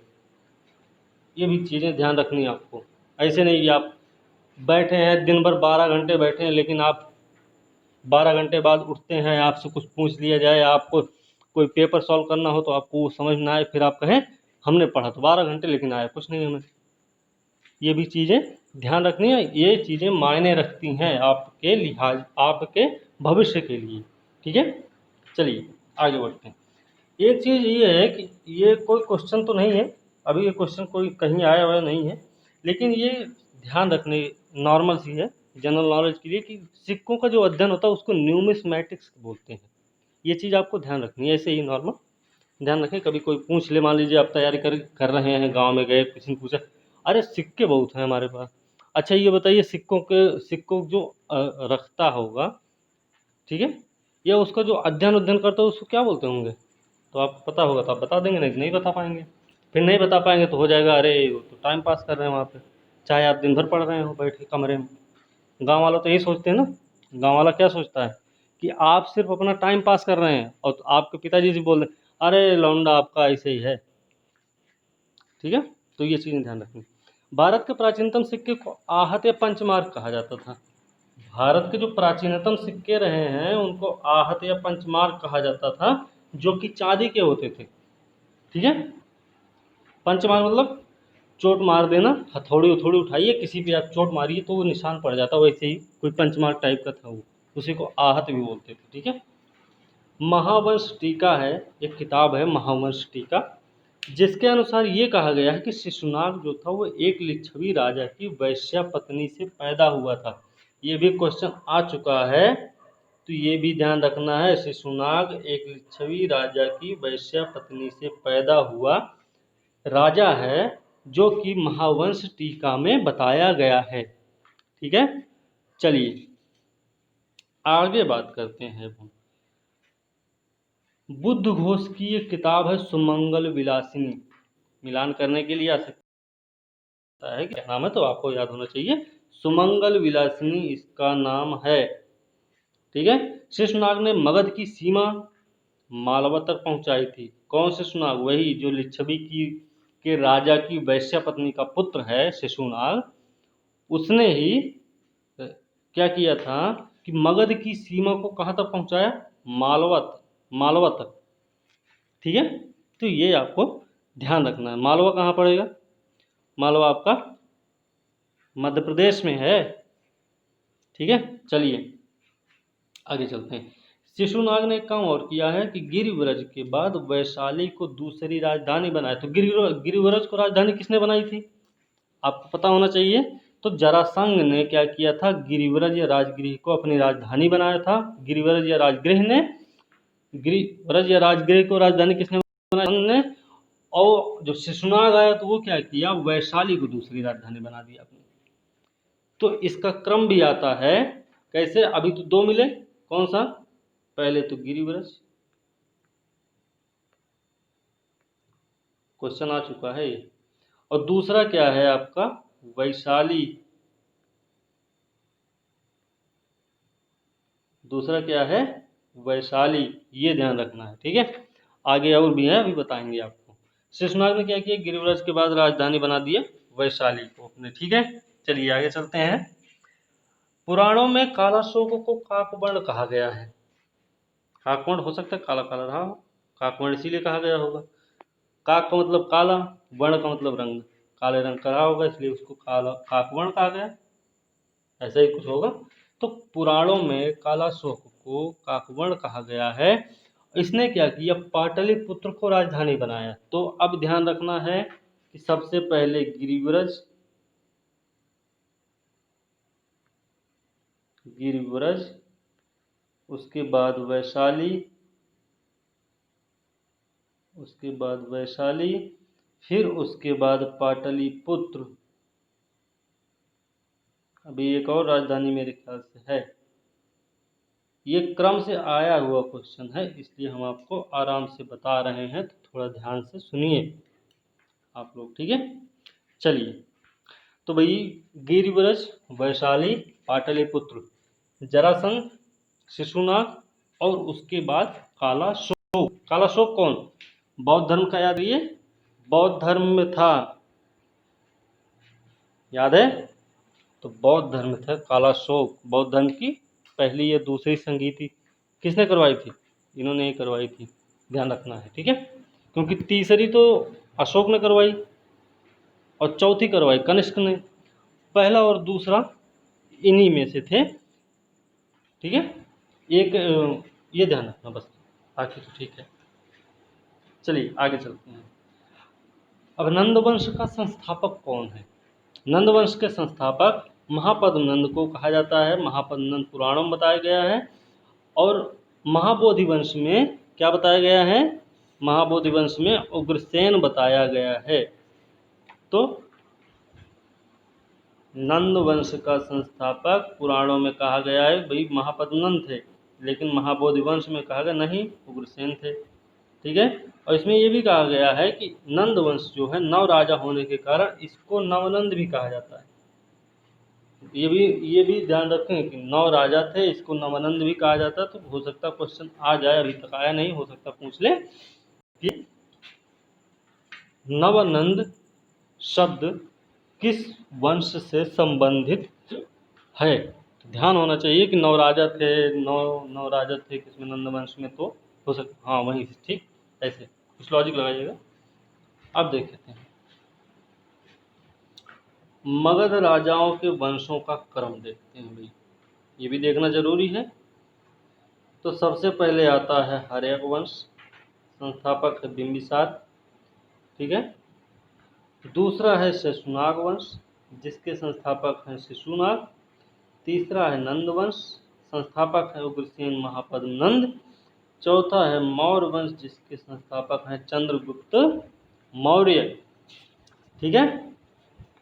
A: ये भी चीज़ें ध्यान रखनी है आपको। ऐसे नहीं कि आप बैठे हैं दिन भर 12 घंटे बैठे हैं, लेकिन आप 12 घंटे बाद उठते हैं, आपसे कुछ पूछ लिया जाए, आपको कोई पेपर सॉल्व करना हो तो आपको वो समझ ना आए, फिर आप कहें हमने पढ़ा तो 12 घंटे लेकिन आया कुछ नहीं हमें। ये भी चीज़ें ध्यान रखनी है, ये चीज़ें मायने रखती हैं आपके लिहाज, आपके भविष्य के लिए, ठीक है। चलिए आगे बढ़ते हैं। एक चीज़ ये है कि ये कोई क्वेश्चन तो नहीं है, अभी ये क्वेश्चन कोई कहीं आया हुआ नहीं है, लेकिन ये ध्यान रखने नॉर्मल सी है जनरल नॉलेज के लिए कि सिक्कों का जो अध्ययन होता है उसको न्यूमिस्मैटिक्स बोलते हैं। ये चीज़ आपको ध्यान रखनी है, ऐसे ही नॉर्मल ध्यान रखें। कभी कोई पूछ ले, मान लीजिए आप तैयारी कर रहे हैं, गांव में गए, किसी ने पूछा अरे सिक्के बहुत हैं हमारे पास, अच्छा ये बताइए सिक्कों जो रखता होगा, ठीक है, या उसका जो अध्ययन उद्यन करता है उसको क्या बोलते होंगे? तो आपको पता होगा तो आप बता देंगे, नहीं बता पाएंगे। फिर नहीं बता पाएंगे तो हो जाएगा अरे वो तो टाइम पास कर रहे हैं वहाँ पे, चाहे आप दिन भर पढ़ रहे हो बैठ के कमरे में। गांव वाला तो यही सोचते हैं ना, गांव वाला क्या सोचता है कि आप सिर्फ अपना टाइम पास कर रहे हैं, और आपके पिताजी जी बोल रहे अरे लौंडा आपका ऐसे ही है, ठीक है। तो ये चीज़ें ध्यान रखनी। भारत के प्राचीनतम सिक्के को आहत या पंचमार्क कहा जाता था। भारत के जो प्राचीनतम सिक्के रहे हैं उनको आहत या पंचमार्क कहा जाता था, जो कि चांदी के होते थे, ठीक है। पंचमार्क मतलब चोट मार देना, हथौड़ी उथौड़ी उठाइए किसी पे आप चोट मारिए तो वो निशान पड़ जाता, वैसे ही कोई पंचमार्क टाइप का था वो, उसी को आहत भी बोलते थे, ठीक है। महावंश टीका है, एक किताब है महावंश टीका, जिसके अनुसार ये कहा गया है कि शिशुनाग जो था वो एक लिच्छवी राजा की वैश्या पत्नी से पैदा हुआ था। ये भी क्वेश्चन आ चुका है, तो ये भी ध्यान रखना है। शिशुनाग एक लिच्छवी राजा की वैश्या पत्नी से पैदा हुआ राजा है, जो कि महावंश टीका में बताया गया है। ठीक है, चलिए आगे बात करते हैं। बुद्ध घोष की एक किताब है सुमंगल विलासिनी, मिलान करने के लिए आ सकता है, क्या नाम है तो आपको याद होना चाहिए, सुमंगल विलासिनी इसका नाम है। ठीक है, शेषनाग ने मगध की सीमा मालवा तक पहुंचाई थी। कौन शेषनाग? वही जो लिच्छवी की के राजा की वैश्या पत्नी का पुत्र है शेषुनाग, उसने ही क्या किया था कि मगध की सीमा को कहाँ तक पहुंचाया? मालवा तक। ठीक है, तो ये आपको ध्यान रखना है। मालवा कहाँ पड़ेगा? मालवा आपका मध्य प्रदेश में है। ठीक है, चलिए आगे चलते हैं। शिशुनाग ने एक काम और किया है कि गिरिव्रज के बाद वैशाली को दूसरी राजधानी बनाया। तो गिरिव्रज को राजधानी किसने बनाई थी? आपको पता होना चाहिए। तो जरासंध ने क्या किया था? गिरिव्रज या राजगृह को अपनी राजधानी बनाया था। गिरिव्रज या राजगृह को राजधानी किसने बनाया? ने। और जो शिशुनाग आया तो वो क्या किया? वैशाली को दूसरी राजधानी बना दिया अपनी। तो इसका क्रम भी आता है कैसे? अभी तो दो मिले, कौन सा? पहले तो गिरिव्रज, क्वेश्चन आ चुका है ये, और दूसरा क्या है आपका? वैशाली। दूसरा क्या है? वैशाली, ये ध्यान रखना है। ठीक है, आगे और भी है, अभी बताएंगे आपको। शेषनाग ने क्या किया? गिरिव्रज के बाद राजधानी बना दिया वैशाली को अपने। ठीक है, चलिए आगे चलते हैं। पुराणों में कालाशोक को काकवर्ण कहा गया है। काकवर्ण हो सकता है काला काला रहा हो, काकवर्ण इसीलिए कहा गया होगा। काक का मतलब काला, वर्ण का मतलब रंग, काले रंग का रहा होगा इसलिए उसको काला काकवर्ण कहा गया, ऐसा ही कुछ होगा। तो पुराणों में कालाशोक को काकवर्ण कहा गया है। इसने क्या किया? पाटलिपुत्र को राजधानी बनाया। तो अब ध्यान रखना है कि सबसे पहले गिरिव्रज, उसके बाद वैशाली, फिर उसके बाद पाटलिपुत्र। अभी एक और राजधानी मेरे ख्याल से है। ये क्रम से आया हुआ क्वेश्चन है, इसलिए हम आपको आराम से बता रहे हैं, तो थोड़ा ध्यान से सुनिए आप लोग। ठीक है, चलिए तो भाई गिरिव्रज, वैशाली, पाटलिपुत्र, जरासंध, शिशुनाग और उसके बाद कालाशोक। कालाशोक कौन? बौद्ध धर्म का, याद है? बौद्ध धर्म में था, याद है? तो बौद्ध धर्म था कालाशोक। बौद्ध धर्म की पहली या दूसरी संगीति किसने करवाई थी? इन्होंने ही करवाई थी, ध्यान रखना है। ठीक है, क्योंकि तीसरी तो अशोक ने करवाई और चौथी करवाई कनिष्क ने। पहला और दूसरा इन्हीं में से थे। ठीक है, एक ये ध्यान रखना बस, बाकी तो ठीक है। चलिए आगे चलते हैं। अब नंदवंश का संस्थापक कौन है? नंदवंश के संस्थापक महापद्म को कहा जाता है। महापद्म पुराणों में बताया गया है। और महाबोधि वंश में क्या बताया गया है? महाबोधि वंश में उग्रसेन बताया गया है। तो नंद वंश का संस्थापक पुराणों में कहा गया है भाई महापद्मनंद थे, लेकिन महाबोधि वंश में कहा गया नहीं, उग्रसेन थे। ठीक है, और इसमें यह भी कहा गया है कि नंद वंश जो है नव राजा होने के कारण इसको नवनंद भी कहा जाता है। ये भी ध्यान रखें कि नौ राजा थे, इसको नवानंद भी कहा जाता है। तो हो सकता क्वेश्चन आ जाए, अभी तक आया नहीं, हो सकता पूछ ले कि नवानंद शब्द किस वंश से संबंधित है। तो ध्यान होना चाहिए कि नौ राजा थे, नौ राजा थे किसमें? नंद वंश में। तो हो सकता हाँ वहीं से, ठीक ऐसे कुछ लॉजिक लगाइएगा। अब देख लेते हैं मगध राजाओं के वंशों का क्रम देखते हैं भाई, ये भी देखना जरूरी है। तो सबसे पहले आता है हर्यक वंश, संस्थापक है बिंबिसार। ठीक है, दूसरा है शेषनाग वंश, जिसके संस्थापक हैं शिशुनाग। तीसरा है नंद वंश, संस्थापक है उग्रसेन महापद्म नंद। चौथा है मौर्य वंश, जिसके संस्थापक हैं चंद्रगुप्त मौर्य। ठीक है।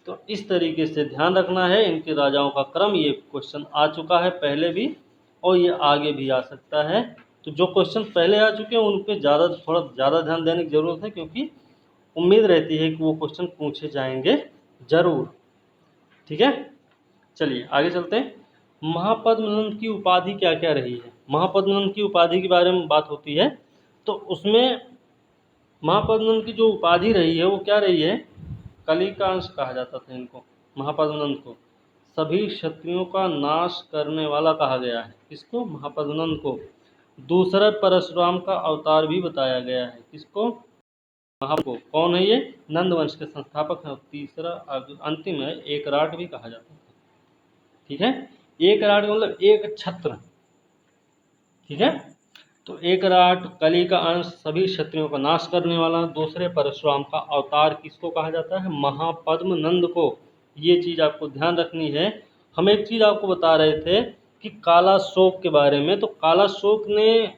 A: तो इस तरीके से ध्यान रखना है, इनके राजाओं का क्रम। ये क्वेश्चन आ चुका है पहले भी और ये आगे भी आ सकता है। तो जो क्वेश्चन पहले आ चुके हैं उन पे थोड़ा ज़्यादा ध्यान देने की ज़रूरत है, क्योंकि उम्मीद रहती है कि वो क्वेश्चन पूछे जाएंगे ज़रूर। ठीक है, चलिए आगे चलते हैं। महापद्मनंद की उपाधि क्या क्या रही है? महापद्मनंद की उपाधि के बारे में बात होती है तो उसमें महापद्मनंद की जो उपाधि रही है वो क्या रही है? कली का अंश कहा जाता था इनको, महापद्मनंद को। सभी क्षत्रियों का नाश करने वाला कहा गया है किसको? महापद्मनंद को। दूसरा परशुराम का अवतार भी बताया गया है किसको? को। कौन है ये? नंद वंश के संस्थापक हैं। और तीसरा अंतिम है, एकराट भी कहा जाता है। ठीक है, एकराट मतलब एक छत्र। ठीक है, तो एकराट कली का अंश, सभी क्षत्रियों का नाश करने वाला। दूसरे परशुराम का अवतार किसको कहा जाता है? महापद्मनंद को। ये चीज़ आपको ध्यान रखनी है। हम एक चीज़ आपको बता रहे थे कि कालाशोक के बारे में। तो कालाशोक ने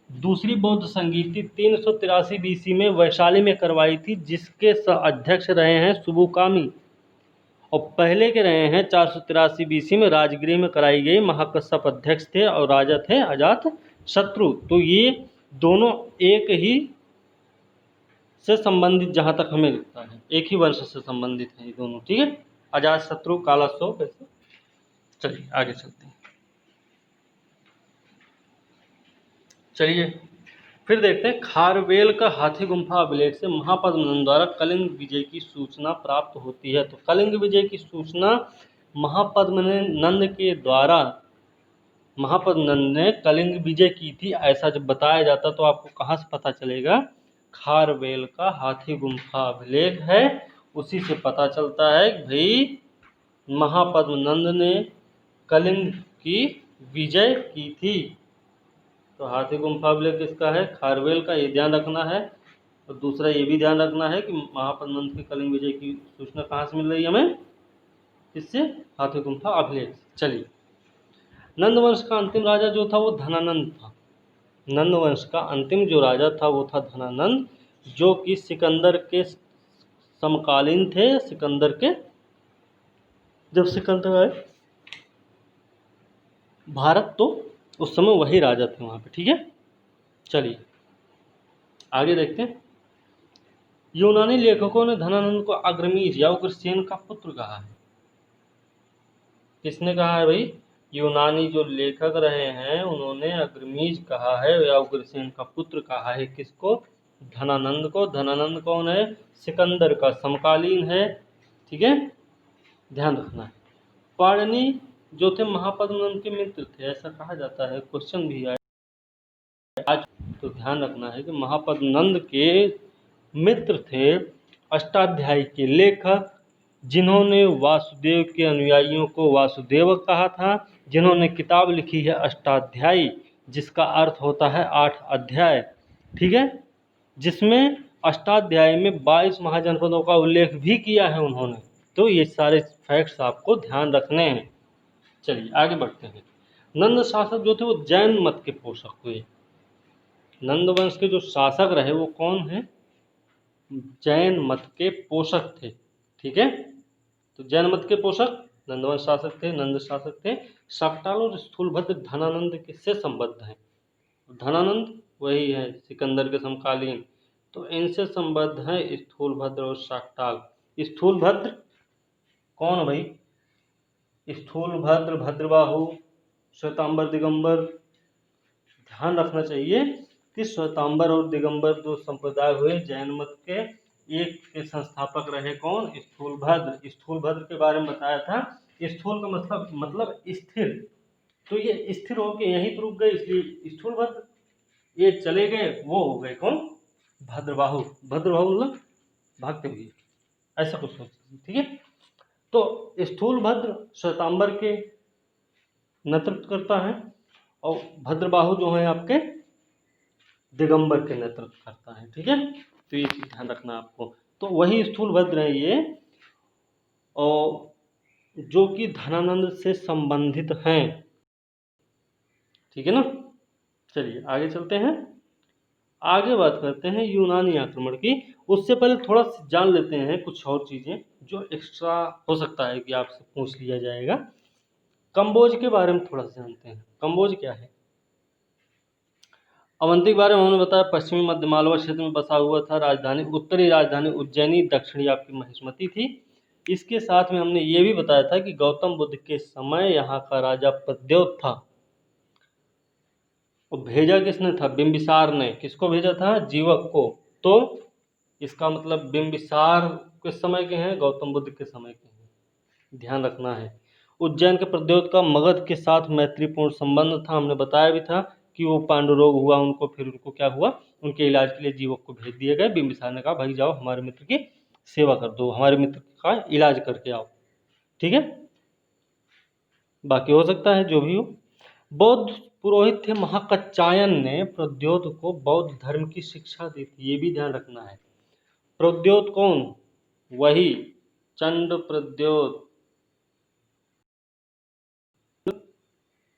A: दूसरी बौद्ध संगीति 383 बीसी में वैशाली में करवाई थी, जिसके अध्यक्ष रहे हैं सुबुकामी। और पहले के रहे हैं 483 बीसी में राजगृह में कराई गई, महाकश्यप अध्यक्ष थे और राजा थे अजात शत्रु। तो ये दोनों एक ही से संबंधित, जहाँ तक हमें लगता है एक ही वंश से संबंधित हैं ये दोनों। ठीक है, अजात शत्रु, कालाशोक, ऐसे। चलिए आगे चलते हैं। चलिए फिर देखते हैं, खारवेल का हाथी गुम्फा अभिलेख से महापद्मनंद द्वारा कलिंग विजय की सूचना प्राप्त होती है। तो कलिंग विजय की सूचना महापद्मनंद के द्वारा, महापद्मनंद ने कलिंग विजय की थी ऐसा जब बताया जाता तो आपको कहाँ से पता चलेगा? खारवेल का हाथी गुम्फा अभिलेख है, उसी से पता चलता है कि भाई महापद्मनंद ने कलिंग की विजय की थी। तो हाथी गुम्फा अभिलेख किसका है? खारवेल का। ये ध्यान रखना है। और दूसरा ये भी ध्यान रखना है कि महापद्मनंद की कलिंग विजय की सूचना कहाँ से मिल रही है हमें? किससे? हाथी गुम्फा अभिलेख। चलिए, नंद वंश का अंतिम राजा जो था वो धनानंद था। नंद वंश का अंतिम जो राजा था वो था धनानंद, जो कि सिकंदर के समकालीन थे। सिकंदर के, जब सिकंदर आए भारत तो उस समय वही राजा थे वहाँ पे। ठीक है, चलिए आगे देखते हैं। यूनानी लेखकों ने धनानंद को अग्रमीज या उग्रसेन का पुत्र कहा है। किसने कहा है भाई? यूनानी जो लेखक रहे हैं उन्होंने अग्रमीज कहा है या उग्रसेन का पुत्र कहा है। किसको? धनानंद को। धनानंद कौन है? सिकंदर का समकालीन है। ठीक है, ध्यान रखना है। पाणिनि जो थे महापद्मनंद के मित्र थे ऐसा कहा जाता है, क्वेश्चन भी आया आज। तो ध्यान रखना है कि महापद्मनंद के मित्र थे अष्टाध्यायी के लेखक, जिन्होंने वासुदेव के अनुयायियों को वासुदेवक कहा था, जिन्होंने किताब लिखी है अष्टाध्यायी, जिसका अर्थ होता है 8 अध्याय। ठीक है, जिसमें अष्टाध्यायी में 22 महाजनपदों का उल्लेख भी किया है उन्होंने। तो ये सारे फैक्ट्स आपको ध्यान रखने हैं। चलिए आगे बढ़ते हैं। नंद शासक जो थे वो जैन मत के पोषक हुए। नंद वंश के जो शासक रहे वो कौन है? जैन मत के पोषक थे। ठीक है, तो जैन मत के पोषक नंदवंश शासक थे, नंद शासक थे। शाक्टाल और स्थूलभद्र धनानंद के से संबद्ध हैं। धनानंद वही है सिकंदर के समकालीन, तो इनसे संबद्ध हैं स्थूलभद्र और शाक्टाल। स्थूलभद्र कौन भाई? स्थूलभद्र, भद्रबाहु, श्वेतांबर, दिगंबर। ध्यान रखना चाहिए कि श्वेतांबर और दिगंबर दो संप्रदाय हुए जैन मत के। एक के संस्थापक रहे कौन? स्थूलभद्र। स्थूलभद्र के बारे में बताया था। स्थूल का मतलब स्थिर। तो ये स्थिर होकर यहीं पर रुक गए, इसलिए स्थूलभद्र। ये चले गए, वो हो गए कौन? भद्रबाहु। भद्रबाहु मतलब भागते हुए, ऐसा कुछ सोचते। ठीक है, तो स्थूलभद्र श्वेतांबर के नेतृत्व करता है और भद्रबाहु जो है आपके दिगंबर के नेतृत्व करता है। ठीक है, तो ये चीज ध्यान रखना आपको। तो वही स्थूलभद्र है ये, और जो कि धनानंद से संबंधित हैं। ठीक है ना, चलिए आगे चलते हैं। आगे बात करते हैं यूनानी आक्रमण की। उससे पहले थोड़ा सा जान लेते हैं कुछ और चीज़ें जो एक्स्ट्रा हो सकता है कि आपसे पूछ लिया जाएगा। कंबोज के बारे में थोड़ा सा जानते हैं। कंबोज क्या है? अवंती के बारे में हमने बताया, पश्चिमी मध्य मालवा क्षेत्र में बसा हुआ था। राजधानी, उत्तरी राजधानी उज्जैनी, दक्षिणी आपकी महिष्मती थी। इसके साथ में हमने ये भी बताया था कि गौतम बुद्ध के समय यहाँ का राजा प्रद्योत था। और भेजा किसने था? बिंबिसार ने। किसको भेजा था? जीवक को। तो इसका मतलब बिंबिसार किस समय के हैं? गौतम बुद्ध के समय के हैं, ध्यान रखना है। उज्जैन के प्रद्योत का मगध के साथ मैत्रीपूर्ण संबंध था। हमने बताया भी था कि वो पांडु रोग हुआ उनको, फिर उनको क्या हुआ, उनके इलाज के लिए जीवक को भेज दिए गए। बिंबिसार ने कहा भाई जाओ हमारे मित्र की सेवा कर दो, हमारे मित्र का इलाज करके आओ। ठीक है, बाकी हो सकता है जो भी हो। बौद्ध पुरोहित थे महाकच्चायन ने प्रद्योत को बौद्ध धर्म की शिक्षा दी थी, ये भी ध्यान रखना है। प्रद्योत कौन? वही चंड प्रद्योत।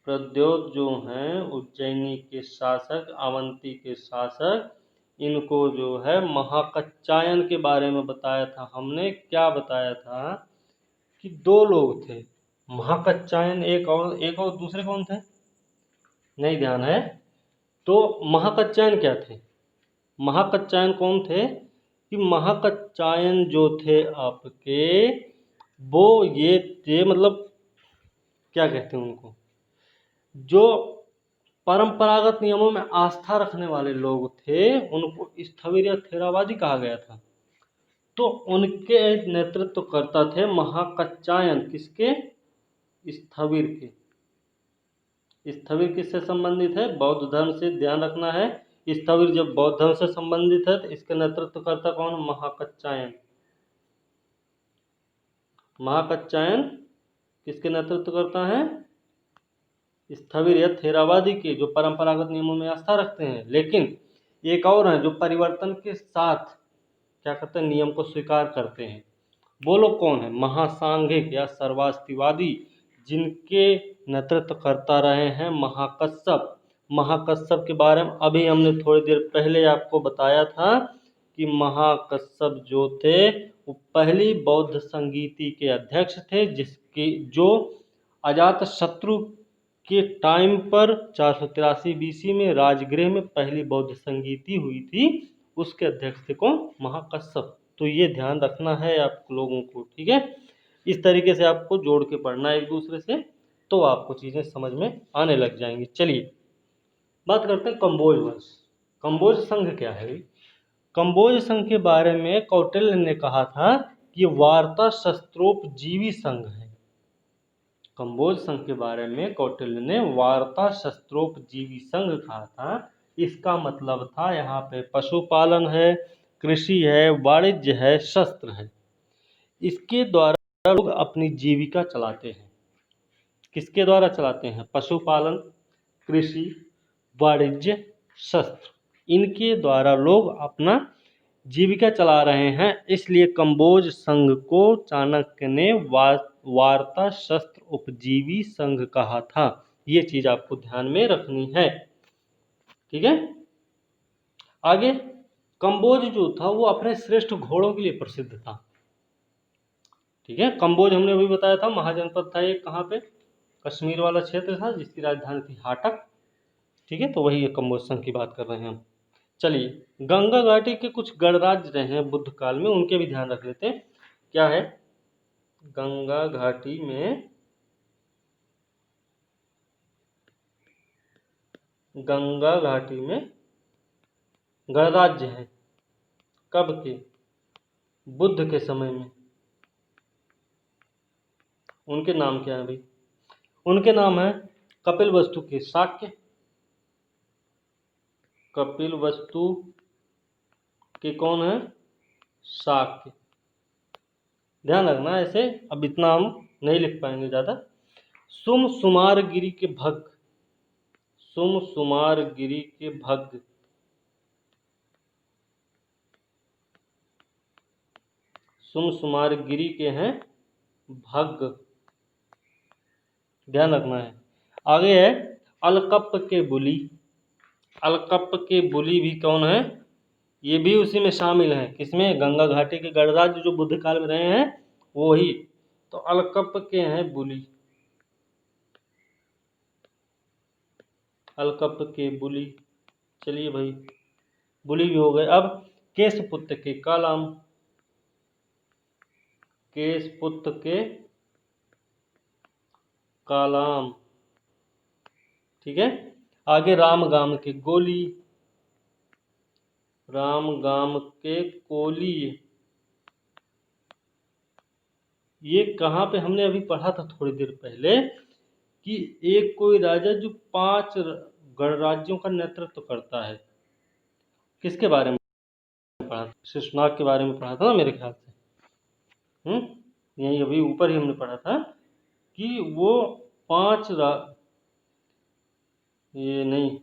A: प्रद्योत जो हैं उज्जैनी के शासक, अवंती के शासक, इनको जो है महाकच्चायन के बारे में बताया था हमने। क्या बताया था? कि दो लोग थे, महाकच्चायन एक और दूसरे कौन थे? नहीं ध्यान है। तो महाकच्चायन क्या थे? महाकच्चायन कौन थे? कि महाकच्चायन जो थे आपके, वो ये थे, मतलब क्या कहते हैं उनको, जो परंपरागत नियमों में आस्था रखने वाले लोग थे, उनको स्थविर या थेरावादी कहा गया था। तो उनके नेतृत्व करता थे महाकच्चायन। किसके? स्थविर के। स्थविर किससे संबंधित है? बौद्ध धर्म से, ध्यान रखना है। स्थविर जब बौद्ध धर्म से संबंधित है तो इसका नेतृत्व करता कौन? महाकच्चायन। महाकच्चायन किसके नेतृत्व करता है? स्थविर या थेरावादी के, जो परंपरागत नियमों में आस्था रखते हैं। लेकिन एक और है जो परिवर्तन के साथ क्या करते हैं? नियम को स्वीकार करते हैं। वो लोग कौन है? महासांघिक या सर्वास्तिवादी, जिनके नेतृत्व करता रहे हैं महाकश्यप। महाकश्यप के बारे में अभी हमने थोड़ी देर पहले आपको बताया था कि महाकश्यप जो थे वो पहली बौद्ध संगीति के अध्यक्ष थे, जिसकी जो अजात शत्रु के टाइम पर 483 बीसी में राजगृह में पहली बौद्ध संगीति हुई थी, उसके अध्यक्ष थे कौन? महाकश्यप। तो ये ध्यान रखना है आप लोगों को, ठीक है। इस तरीके से आपको जोड़ के पढ़ना है एक दूसरे से, तो आपको चीज़ें समझ में आने लग जाएंगी। चलिए बात करते हैं कंबोज वंश। कंबोज संघ क्या है? कंबोज संघ के बारे में कौटिल्य ने कहा था कि वार्ता शस्त्रोपजीवी संघ है। कंबोज संघ के बारे में कौटिल्य ने वार्ता शस्त्रोपजीवी संघ कहा था। इसका मतलब था यहाँ पे पशुपालन है, कृषि है, वाणिज्य है, शस्त्र है। इसके द्वारा लोग अपनी जीविका चलाते हैं। किसके द्वारा चलाते हैं? पशुपालन, कृषि, वाणिज्य, शस्त्र, इनके द्वारा लोग अपना जीविका चला रहे हैं। इसलिए कंबोज संघ को चाणक्य ने वार्ता शस्त्र उपजीवी संघ कहा था। ये चीज आपको ध्यान में रखनी है, ठीक है। आगे, कंबोज जो था वो अपने श्रेष्ठ घोड़ों के लिए प्रसिद्ध था, ठीक है। कंबोज हमने अभी बताया था महाजनपद था एक, कहाँ पे? कश्मीर वाला क्षेत्र था, जिसकी राजधानी थी हाटक, ठीक है। तो वही कंबोज संघ की बात कर रहे हैं हम। चलिए गंगा घाटी के कुछ गणराज्य रहे हैं बुद्ध काल में, उनके भी ध्यान रख लेते हैं। क्या है? गंगा घाटी में, गंगा घाटी में गणराज्य हैं। कब के? बुद्ध के समय में। उनके नाम क्या है भाई? उनके नाम है कपिल वस्तु के शाक्य, कपिल वस्तु के कौन है? शाक्य। ध्यान रखना, ऐसे अब इतना हम नहीं लिख पाएंगे ज़्यादा। सुम सुमारगिरी के भग, सुम सुमारगिरी के भग, सुम सुमारगिरी के हैं भग, ध्यान रखना है। आगे है अलकप के बुली, अलकप के बुली भी कौन है? ये भी उसी में शामिल हैं। किसमें? गंगा घाटी के गणराज्य जो बुद्ध काल में रहे हैं वो ही। तो अलकप के हैं बुली, अलकप के बुली। चलिए भाई, बुली भी हो गए। अब केशपुत्र के कालाम, केशपुत्र के कालाम, ठीक है। आगे रामगाम के गोली, रामगाम के कोली। ये कहाँ पे हमने अभी पढ़ा था थोड़ी देर पहले कि एक कोई राजा जो 5 गणराज्यों का नेतृत्व करता है। किसके बारे में पढ़ा था? शेषनाग के बारे में पढ़ा था ना मेरे ख्याल से। यही अभी ऊपर ही हमने पढ़ा था कि वो 5 ये नहीं,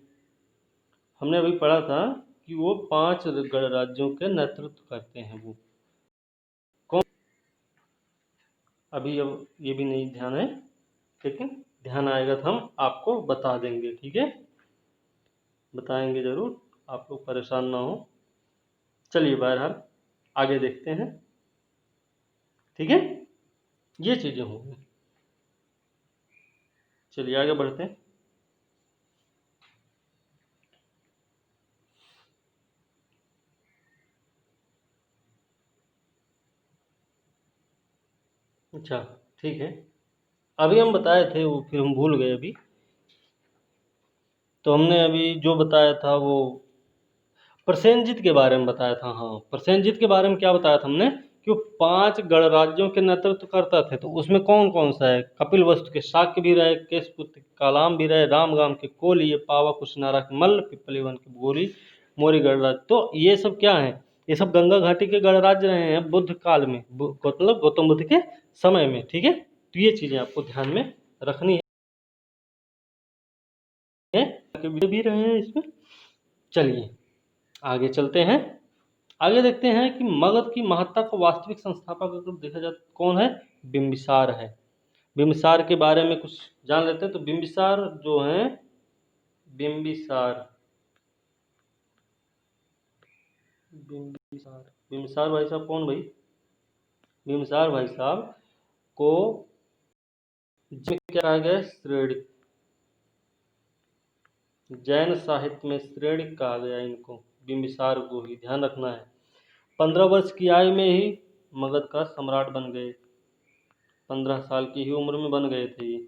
A: हमने अभी पढ़ा था कि वो 5 गणराज्यों के नेतृत्व करते हैं। वो कौन? अभी अब ये भी नहीं ध्यान है, लेकिन ध्यान आएगा तो हम आपको बता देंगे, ठीक है। बताएंगे जरूर, आप लोग परेशान ना हो। चलिए बहरहाल आगे देखते हैं, ठीक है। ये चीजें होंगी। चलिए आगे बढ़ते हैं। अच्छा ठीक है, अभी हम बताए थे वो, फिर हम भूल गए अभी। तो हमने अभी जो बताया था वो प्रसेनजीत के बारे में बताया था। हाँ, प्रसेनजीत के बारे में क्या बताया था हमने कि वो 5 गणराज्यों के नेतृत्व करता थे। तो उसमें कौन कौन सा है? कपिल वस्तु के शाक्य भी रहे, केशपुत्र के कालाम भी रहे, रामगाम के कोली, पावा कुशनारा के मल्ल, पिपलीवन के गोरी, मोरी गणराज्य। तो ये सब क्या है? ये सब गंगा घाटी के गणराज्य रहे हैं बुद्ध काल में, मतलब गौतम बुद्ध के समय में, ठीक है। तो ये चीजें आपको ध्यान में रखनी है, भी रहे हैं इसमें। चलिए आगे चलते हैं। आगे देखते हैं कि मगध की महत्ता का वास्तविक संस्थापक अगर देखा जाए तो कौन है? बिंबिसार है। बिंबिसार के बारे में कुछ जान लेते हैं। तो बिंबिसार जो है, बिंबिसार बिंबिसार बिंबिसार भाई साहब कौन भाई? बिंबिसार भाई साहब को क्या कहा गया? श्रेणिक, जैन साहित्य में श्रेणिक कहा गया इनको, बिंबिसार को ही ध्यान रखना है। 15 वर्ष की आयु में ही मगध का सम्राट बन गए। 15 साल की ही उम्र में बन गए थे ये।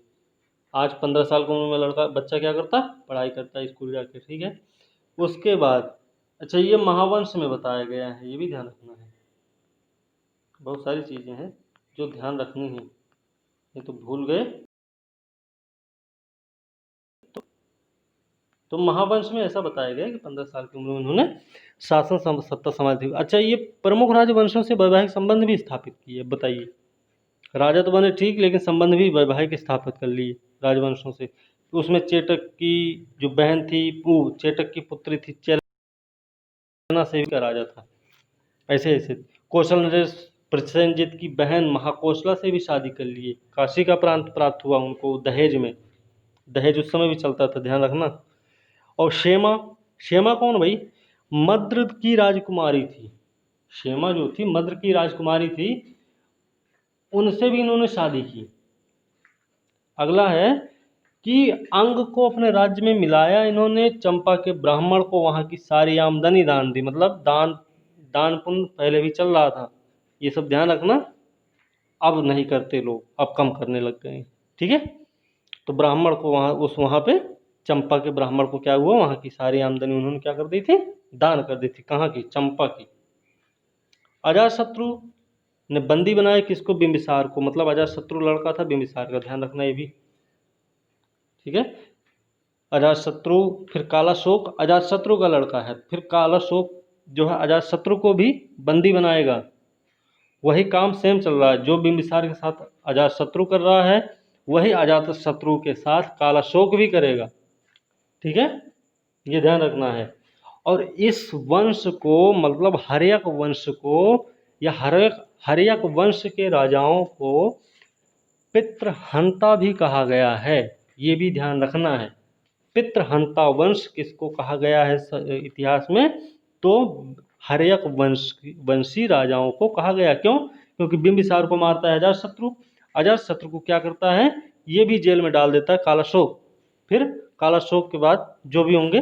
A: आज 15 साल की उम्र में लड़का बच्चा क्या करता? पढ़ाई करता है स्कूल जाके, ठीक है। उसके बाद अच्छा, ये महावंश में बताया गया है, ये भी ध्यान रखना है। बहुत सारी चीज़ें हैं जो ध्यान रखनी है, ये तो भूल गए। तो महावंश में ऐसा बताया गया कि 15 साल की उम्र में उन्होंने शासन सत्ता संभाली थी। अच्छा, ये प्रमुख राजवंशों से वैवाहिक संबंध भी स्थापित किए। बताइए, राजा तो बने ठीक, लेकिन संबंध भी वैवाहिक स्थापित कर लिए राजवंशों से। तो उसमें चेटक की जो बहन थी, वो चेटक की पुत्री थी, चेलना से का राजा था। ऐसे ऐसे कौशल नरेश प्रसेनजीत की बहन महाकोशला से भी शादी कर लिए। काशी का प्रांत प्राप्त हुआ उनको दहेज में। दहेज उस समय भी चलता था, ध्यान रखना। और शेमा, शेमा कौन भाई? मद्र की राजकुमारी थी। शेमा जो थी मद्र की राजकुमारी थी, उनसे भी इन्होंने शादी की। अगला है कि अंग को अपने राज्य में मिलाया इन्होंने। चंपा के ब्राह्मण को वहाँ की सारी आमदनी दान दी। मतलब दान दान पुण्य पहले भी चल रहा था, ये सब ध्यान रखना। अब नहीं करते लोग, अब कम करने लग गए, ठीक है। तो ब्राह्मण को वहाँ पे चंपा के ब्राह्मण को क्या हुआ? वहाँ की सारी आमदनी उन्होंने क्या कर दी थी? दान कर दी थी। कहाँ की? चंपा की। अजातशत्रु ने बंदी बनाया किसको? बिंबिसार को। मतलब अजातशत्रु लड़का था बिंबिसार का, ध्यान रखना ये भी, ठीक है। अजातशत्रु, फिर कालाशोक अजातशत्रु का लड़का है। फिर कालाशोक जो है अजातशत्रु को भी बंदी बनाएगा। वही काम सेम चल रहा है, जो बिंबिसार के साथ अजातशत्रु कर रहा है वही अजातशत्रु के साथ कालाशोक भी करेगा, ठीक है। ये ध्यान रखना है। और इस वंश को, मतलब हर्यक वंश को, या हर्यक वंश के राजाओं को पितृहंता भी कहा गया है, ये भी ध्यान रखना है। पितृहंता वंश किसको कहा गया है इतिहास में? तो हर्यक वंशी राजाओं को कहा गया। क्यों? क्योंकि बिंबिसार को मारता है अजातशत्रु, अजातशत्रु को क्या करता है, ये भी जेल में डाल देता है कालाशोक, फिर कालाशोक के बाद जो भी होंगे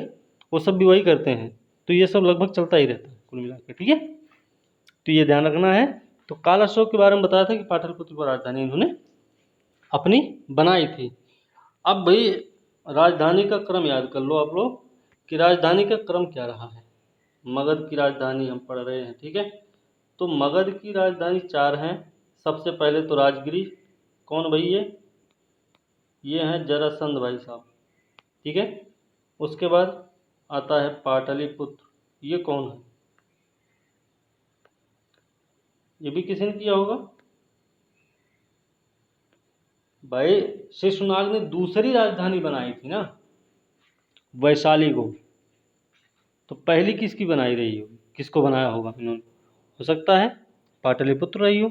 A: वो सब भी वही करते हैं। तो ये सब लगभग चलता ही रहता है कुल मिलाकर, ठीक है। तो ये ध्यान रखना है। तो कालाशोक के बारे में बताया था कि पाटलिपुत्र पर राजधानी इन्होंने अपनी बनाई थी। अब भाई राजधानी का क्रम याद कर लो आप लोग कि राजधानी का क्रम क्या रहा है। मगध की राजधानी हम पढ़ रहे हैं, ठीक है। तो मगध की राजधानी 4 हैं। सबसे पहले तो राजगिरी, कौन भाई ये हैं जरासंध भाई साहब, ठीक है। उसके बाद आता है पाटलिपुत्र, ये कौन है, ये भी किसी ने किया होगा भाई। शेषनाग ने दूसरी राजधानी बनाई थी ना, वैशाली को। तो पहली किसकी बनाई रही हो, किसको बनाया होगा इन्होंने? हो सकता है पाटलिपुत्र रही हो,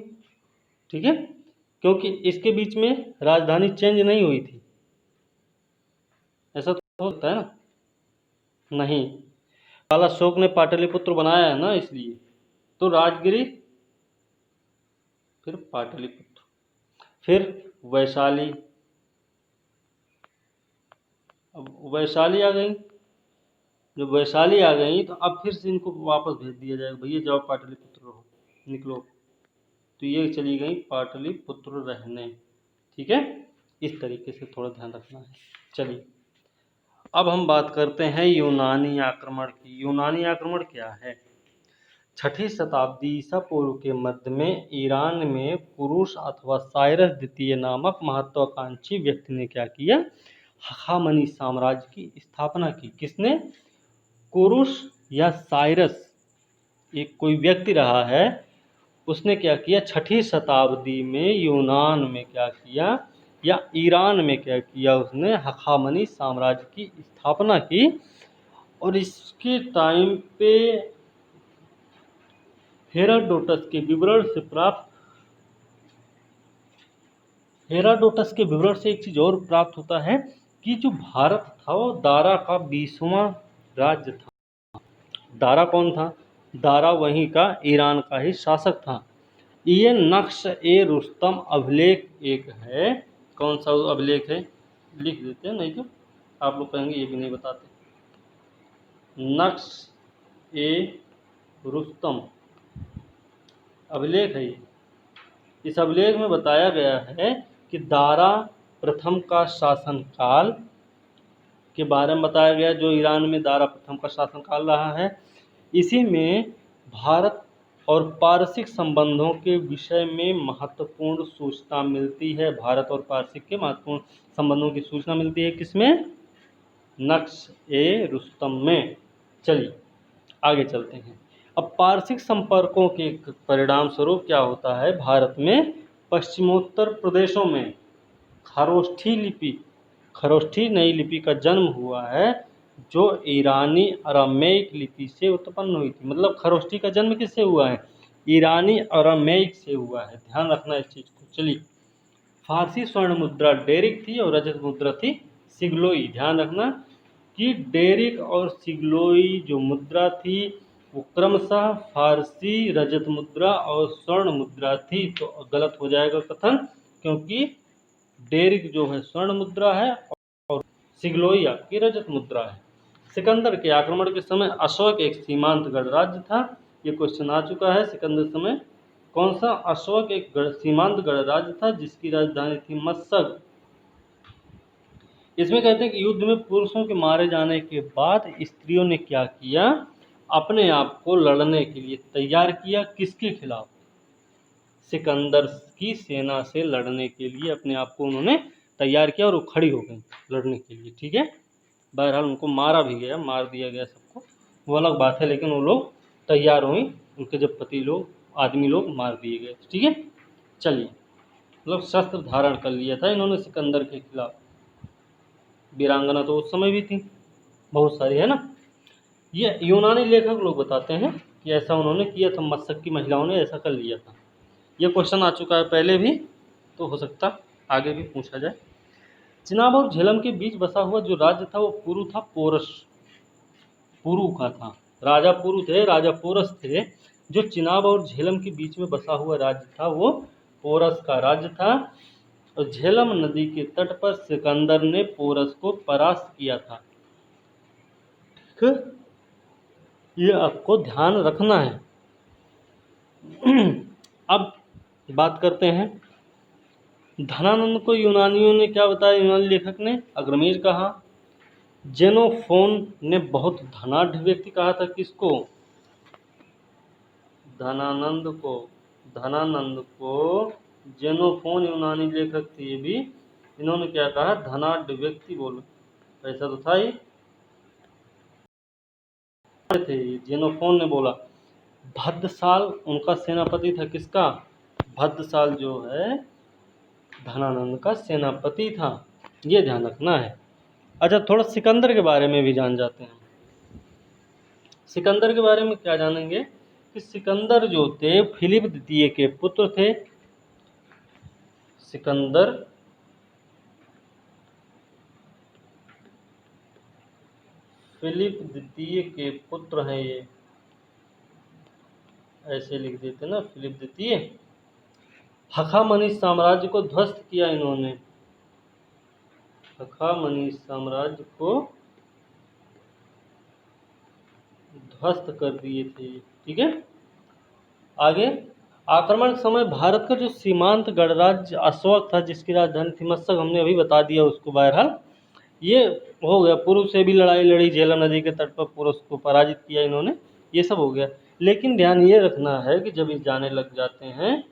A: ठीक है, क्योंकि इसके बीच में राजधानी चेंज नहीं हुई थी। ऐसा तो होता है ना, नहीं। कालाशोक ने पाटलिपुत्र बनाया है ना, इसलिए। तो राजगिरी, फिर पाटलिपुत्र, फिर वैशाली। अब वैशाली आ गई, जब वैशाली आ गई तो अब फिर से इनको वापस भेज दिया जाएगा, भैया जाओ पाटलिपुत्र रहो, निकलो। तो ये चली गई पाटलिपुत्र रहने, ठीक है। इस तरीके से थोड़ा ध्यान रखना है। चलिए अब हम बात करते हैं यूनानी आक्रमण की। यूनानी आक्रमण क्या है? 6ठी शताब्दी ईसा पूर्व के मध्य में ईरान में कुरुश अथवा साइरस द्वितीय नामक महत्वाकांक्षी व्यक्ति ने क्या किया? हखामनी साम्राज्य की स्थापना की। किसने? कुरुश या साइरस, एक कोई व्यक्ति रहा है, उसने क्या किया? 6ठी शताब्दी में यूनान में क्या किया, या ईरान में क्या किया? उसने हखामनी साम्राज्य की स्थापना की। और इसके टाइम पे हेरोडोटस के विवरण से एक चीज और प्राप्त होता है कि जो भारत था वो दारा का 20वां राज्य था। दारा कौन था? दारा वहीं का ईरान का ही शासक था। ये नक्श ए रुस्तम अभिलेख एक है। कौन सा अभिलेख है? लिख देते हैं, नहीं तो आप लोग कहेंगे ये भी नहीं बताते। नक्श ए रुस्तम अभिलेख है ये। इस अभिलेख में बताया गया है कि दारा प्रथम का शासनकाल के बारे में बताया गया, जो ईरान में दारा प्रथम का शासनकाल रहा है। इसी में भारत और पारसिक संबंधों के विषय में महत्वपूर्ण सूचना मिलती है। भारत और पारसिक के महत्वपूर्ण संबंधों की सूचना मिलती है किसमें? नक्श ए रुस्तम में। चलिए आगे चलते हैं। अब पारसिक संपर्कों के परिणाम स्वरूप क्या होता है? भारत में पश्चिमोत्तर प्रदेशों में खरोष्ठी नई लिपि का जन्म हुआ है, जो ईरानी अरामेइक लिपि से उत्पन्न हुई थी। मतलब खरोष्ठी का जन्म किससे हुआ है? ईरानी अरामेइक से हुआ है। ध्यान रखना इस चीज को। चलिए, फारसी स्वर्ण मुद्रा डेरिक थी और रजत मुद्रा थी सिग्लोई। ध्यान रखना कि डेरिक और सिग्लोई जो मुद्रा थी वो क्रमशः फारसी रजत मुद्रा और स्वर्ण मुद्रा थी। तो गलत हो जाएगा कथन, क्योंकि डेरिक जो है स्वर्ण मुद्रा है और सिग्लोई आपकी रजत मुद्रा है। सिकंदर के आक्रमण के समय अशोक एक सीमांत गणराज्य था। ये क्वेश्चन आ चुका है। सिकंदर समय कौन सा? अशोक एक सीमांत गणराज्य था जिसकी राजधानी थी मस्कत। इसमें कहते हैं कि युद्ध में पुरुषों के मारे जाने के बाद स्त्रियों ने क्या किया? अपने आप को लड़ने के लिए तैयार किया। किसके खिलाफ? सिकंदर की सेना से लड़ने के लिए अपने आप को उन्होंने तैयार किया और वो खड़ी हो गई लड़ने के लिए, ठीक है। बहरहाल उनको मारा भी गया, मार दिया गया सबको, वो अलग बात है, लेकिन वो लोग तैयार हुई, उनके जब पति लोग आदमी लोग मार दिए गए, ठीक है। चलिए, मतलब शस्त्र धारण कर लिया था इन्होंने सिकंदर के खिलाफ। वीरांगना तो उस समय भी थी बहुत सारी, है ना। ये यूनानी लेखक लोग बताते हैं कि ऐसा उन्होंने किया था, मस्कत की महिलाओं ने ऐसा कर लिया था। ये क्वेश्चन आ चुका है पहले भी, तो हो सकता आगे भी पूछा जाए। चिनाब और झेलम के बीच बसा हुआ जो राज्य था वो पुरु था, पोरस पुरु का था। राजा पुरु थे, राजा पोरस थे। जो चिनाब और झेलम के बीच में बसा हुआ राज्य था वो पोरस का राज्य था। और झेलम नदी के तट पर सिकंदर ने पोरस को परास्त किया था। ठीक, ये आपको ध्यान रखना है। अब बात करते हैं धनानंद को यूनानियों ने क्या बताया। यूनानी लेखक ने अग्रमेज कहा। जेनोफोन ने बहुत धनाढ़ व्यक्ति कहा था। किसको? धनानंद को। धनानंद को जेनोफोन यूनानी लेखक थे ये भी, इन्होंने क्या कहा? धनाढ़ व्यक्ति बोलो, ऐसा तो था ही थे। जेनोफोन ने बोला। भद्दसाल उनका सेनापति था। किसका? भद्दसाल जो है धनानंद का सेनापति था, ये ध्यान रखना है। अच्छा, थोड़ा सिकंदर के बारे में भी जान जाते हैं। सिकंदर के बारे में क्या जानेंगे कि सिकंदर जो थे फिलिप द्वितीय के पुत्र थे। सिकंदर फिलिप द्वितीय के पुत्र हैं ये, ऐसे लिख देते ना, फिलिप द्वितीय। हखामनी साम्राज्य को ध्वस्त किया इन्होंने। हखामनी साम्राज्य को ध्वस्त कर दिए थे। ठीक है, आगे आक्रमण के समय भारत का जो सीमांत गणराज्य अशोक था, जिसकी राजधानी थी मशक, हमने अभी बता दिया उसको। बहरहाल ये हो गया। पूर्व से भी लड़ाई लड़ी, झेलम नदी के तट पर पूर्व को पराजित किया इन्होंने, ये सब हो गया। लेकिन ध्यान ये रखना है कि जब ये जाने लग जाते हैं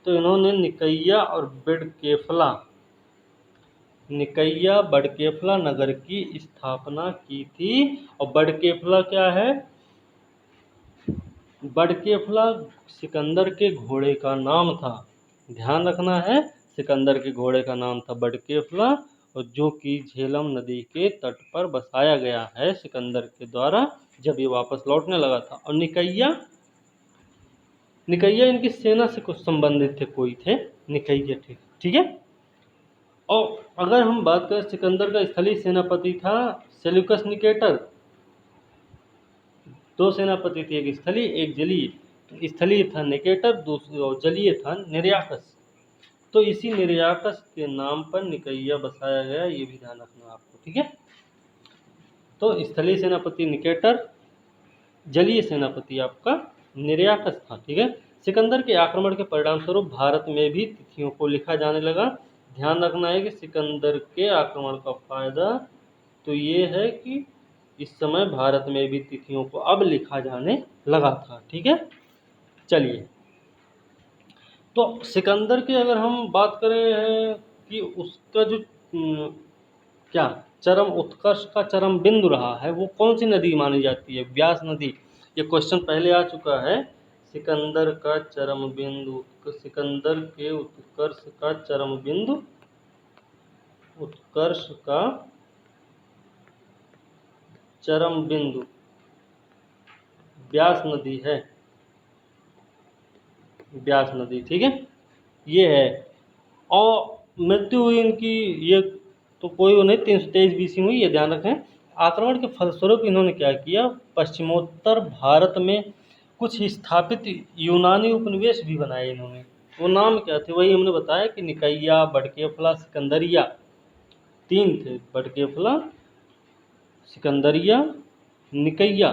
A: तो इन्होंने निकैया और बड़केफला नगर की स्थापना की थी। और बड़केफला क्या है? बड़केफला सिकंदर के घोड़े का नाम था। ध्यान रखना है, सिकंदर के घोड़े का नाम था बड़केफला, और जो कि झेलम नदी के तट पर बसाया गया है सिकंदर के द्वारा जब ये वापस लौटने लगा था। और निकैया इनकी सेना से कुछ संबंधित थे, कोई थे निकैया। ठीक है। और अगर हम बात करें, सिकंदर का स्थलीय सेनापति था सेल्यूकस निकेटर। दो सेनापति थे, एक स्थलीय एक जलीय। स्थलीय था निकेटर, दूसरा जलीय था निर्याकस। तो इसी निर्याकस के नाम पर निकैया बसाया गया, ये भी ध्यान रखना आपको। ठीक है, तो स्थलीय सेनापति निकेटर, जलीय सेनापति आपका निर्याकस था। ठीक है, सिकंदर के आक्रमण के परिणाम स्वरूप भारत में भी तिथियों को लिखा जाने लगा। ध्यान रखना है कि सिकंदर के आक्रमण का फायदा तो ये है कि इस समय भारत में भी तिथियों को अब लिखा जाने लगा था। ठीक है, चलिए, तो सिकंदर की अगर हम बात करें कि उसका जो क्या चरम उत्कर्ष का चरम बिंदु रहा है, वो कौन सी नदी मानी जाती है? व्यास नदी। ये क्वेश्चन पहले आ चुका है। सिकंदर का चरम बिंदु, सिकंदर के उत्कर्ष का चरम बिंदु, उत्कर्ष का चरम बिंदु व्यास नदी है। व्यास नदी, ठीक है, ये है। और मृत्यु हुई इनकी, ये तो कोई वो नहीं, 323 बीसी में हुई, ये ध्यान रखें। आक्रमण के फलस्वरूप इन्होंने क्या किया? पश्चिमोत्तर भारत में कुछ स्थापित यूनानी उपनिवेश भी बनाए इन्होंने। वो नाम क्या थे? वही हमने बताया कि निकैया, बड़केफला, सिकंदरिया, तीन थे। बड़केफला, सिकंदरिया, निकैया।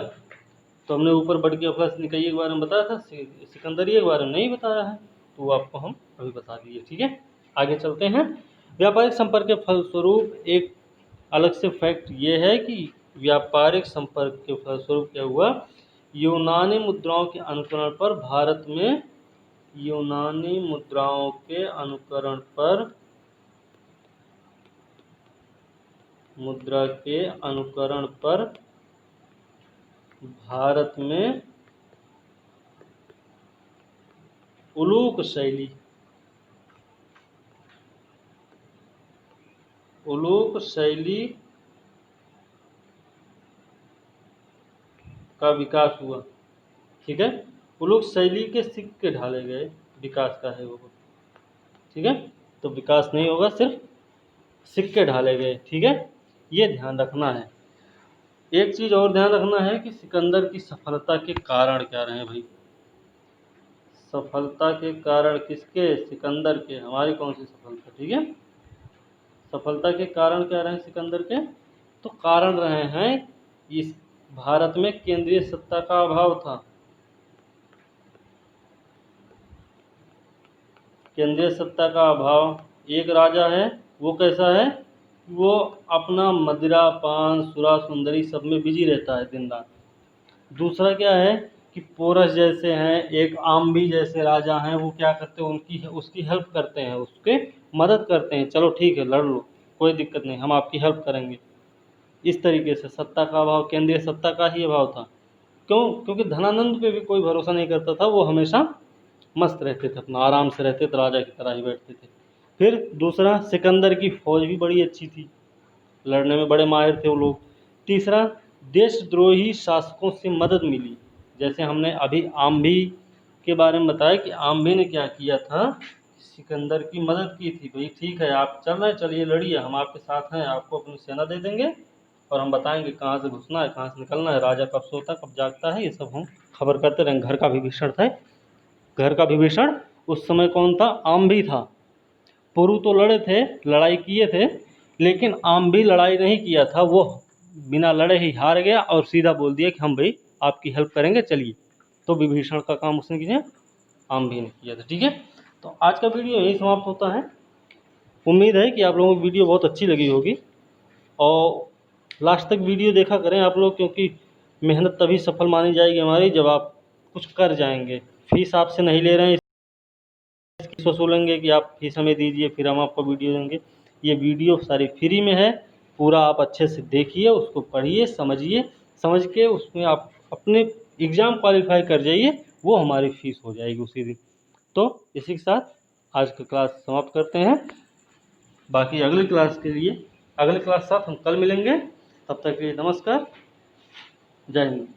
A: तो हमने ऊपर बड़केफला से निकैया के बारे में बताया था, सिकंदरिया के बारे में नहीं बताया है, तो वो आपको हम अभी बता दिए। ठीक है, आगे चलते हैं। व्यापारिक संपर्क के फलस्वरूप एक अलग से फैक्ट ये है कि व्यापारिक संपर्क के फलस्वरूप क्या हुआ? यूनानी मुद्राओं के अनुकरण पर भारत में, यूनानी मुद्राओं के अनुकरण पर, मुद्रा के अनुकरण पर भारत में उलूक शैली, उलूक शैली का विकास हुआ। ठीक है, उलूक शैली के सिक्के ढाले गए, विकास का है वो। ठीक है, तो विकास नहीं होगा, सिर्फ सिक्के ढाले गए। ठीक है, ये ध्यान रखना है। एक चीज़ और ध्यान रखना है कि सिकंदर की सफलता के कारण क्या रहे भाई। सफलता के कारण किसके? सिकंदर के। हमारी कौन सी सफलता? ठीक है, सफलता के कारण क्या रहे सिकंदर के? तो कारण रहे हैं इस भारत में केंद्रीय सत्ता का अभाव था। केंद्रीय सत्ता का अभाव। एक राजा है, वो कैसा है? वो अपना मदिरा पान सुरा सुंदरी सब में बिजी रहता है दिन रात। दूसरा क्या है कि पोरस जैसे हैं, एक आम्बी जैसे राजा हैं, वो क्या करते हैं, उनकी उसकी हेल्प करते हैं, उसके मदद करते हैं। चलो ठीक है, लड़ लो, कोई दिक्कत नहीं, हम आपकी हेल्प करेंगे। इस तरीके से सत्ता का अभाव, केंद्रीय सत्ता का ही अभाव था। क्यों? क्योंकि धनानंद पे भी कोई भरोसा नहीं करता था, वो हमेशा मस्त रहते थे, अपना आराम से रहते थे, राजा की तरह ही बैठते थे। फिर दूसरा, सिकंदर की फौज भी बड़ी अच्छी थी, लड़ने में बड़े माहिर थे वो लोग। तीसरा, देशद्रोही शासकों से मदद मिली। जैसे हमने अभी आम्भी के बारे में बताया कि आम्भी ने क्या किया था, सिकंदर की मदद की थी। भाई ठीक है, आप चल रहे हैं, चलिए लड़िए, हम आपके साथ हैं, आपको अपनी सेना दे देंगे और हम बताएंगे कहाँ से घुसना है, कहाँ से निकलना है, राजा कब सोता कब जागता है, ये सब हम खबर करते रहेंगे। घर का विभीषण था, घर का विभीषण उस समय कौन था? आम्भी था। पुरु तो लड़े थे, लड़ाई किए थे, लेकिन आम्भी लड़ाई नहीं किया था, वो बिना लड़े ही हार गया और सीधा बोल दिया कि हम भाई आपकी हेल्प करेंगे, चलिए। तो विभीषण का काम उसने किया, आम्भी ने किया था। ठीक है, तो आज का वीडियो यही समाप्त होता है। उम्मीद है कि आप लोगों को वीडियो बहुत अच्छी लगी होगी और लास्ट तक वीडियो देखा करें आप लोग, क्योंकि मेहनत तभी सफल मानी जाएगी हमारी जब आप कुछ कर जाएंगे। फीस आपसे नहीं ले रहे हैं, इसकी वसूलेंगे कि आप फीस हमें दीजिए फिर हम आपको वीडियो देंगे। ये वीडियो सारी फ्री में है, पूरा आप अच्छे से देखिए, उसको पढ़िए, समझिए, समझ के उसमें आप अपने एग्ज़ाम क्वालिफाई कर जाइए, वो हमारी फ़ीस हो जाएगी उसी दिन। तो इसी के साथ आज का क्लास समाप्त करते हैं। बाकी अगली क्लास के लिए, अगले क्लास के साथ हम कल मिलेंगे। तब तक के लिए नमस्कार, जय हिंद।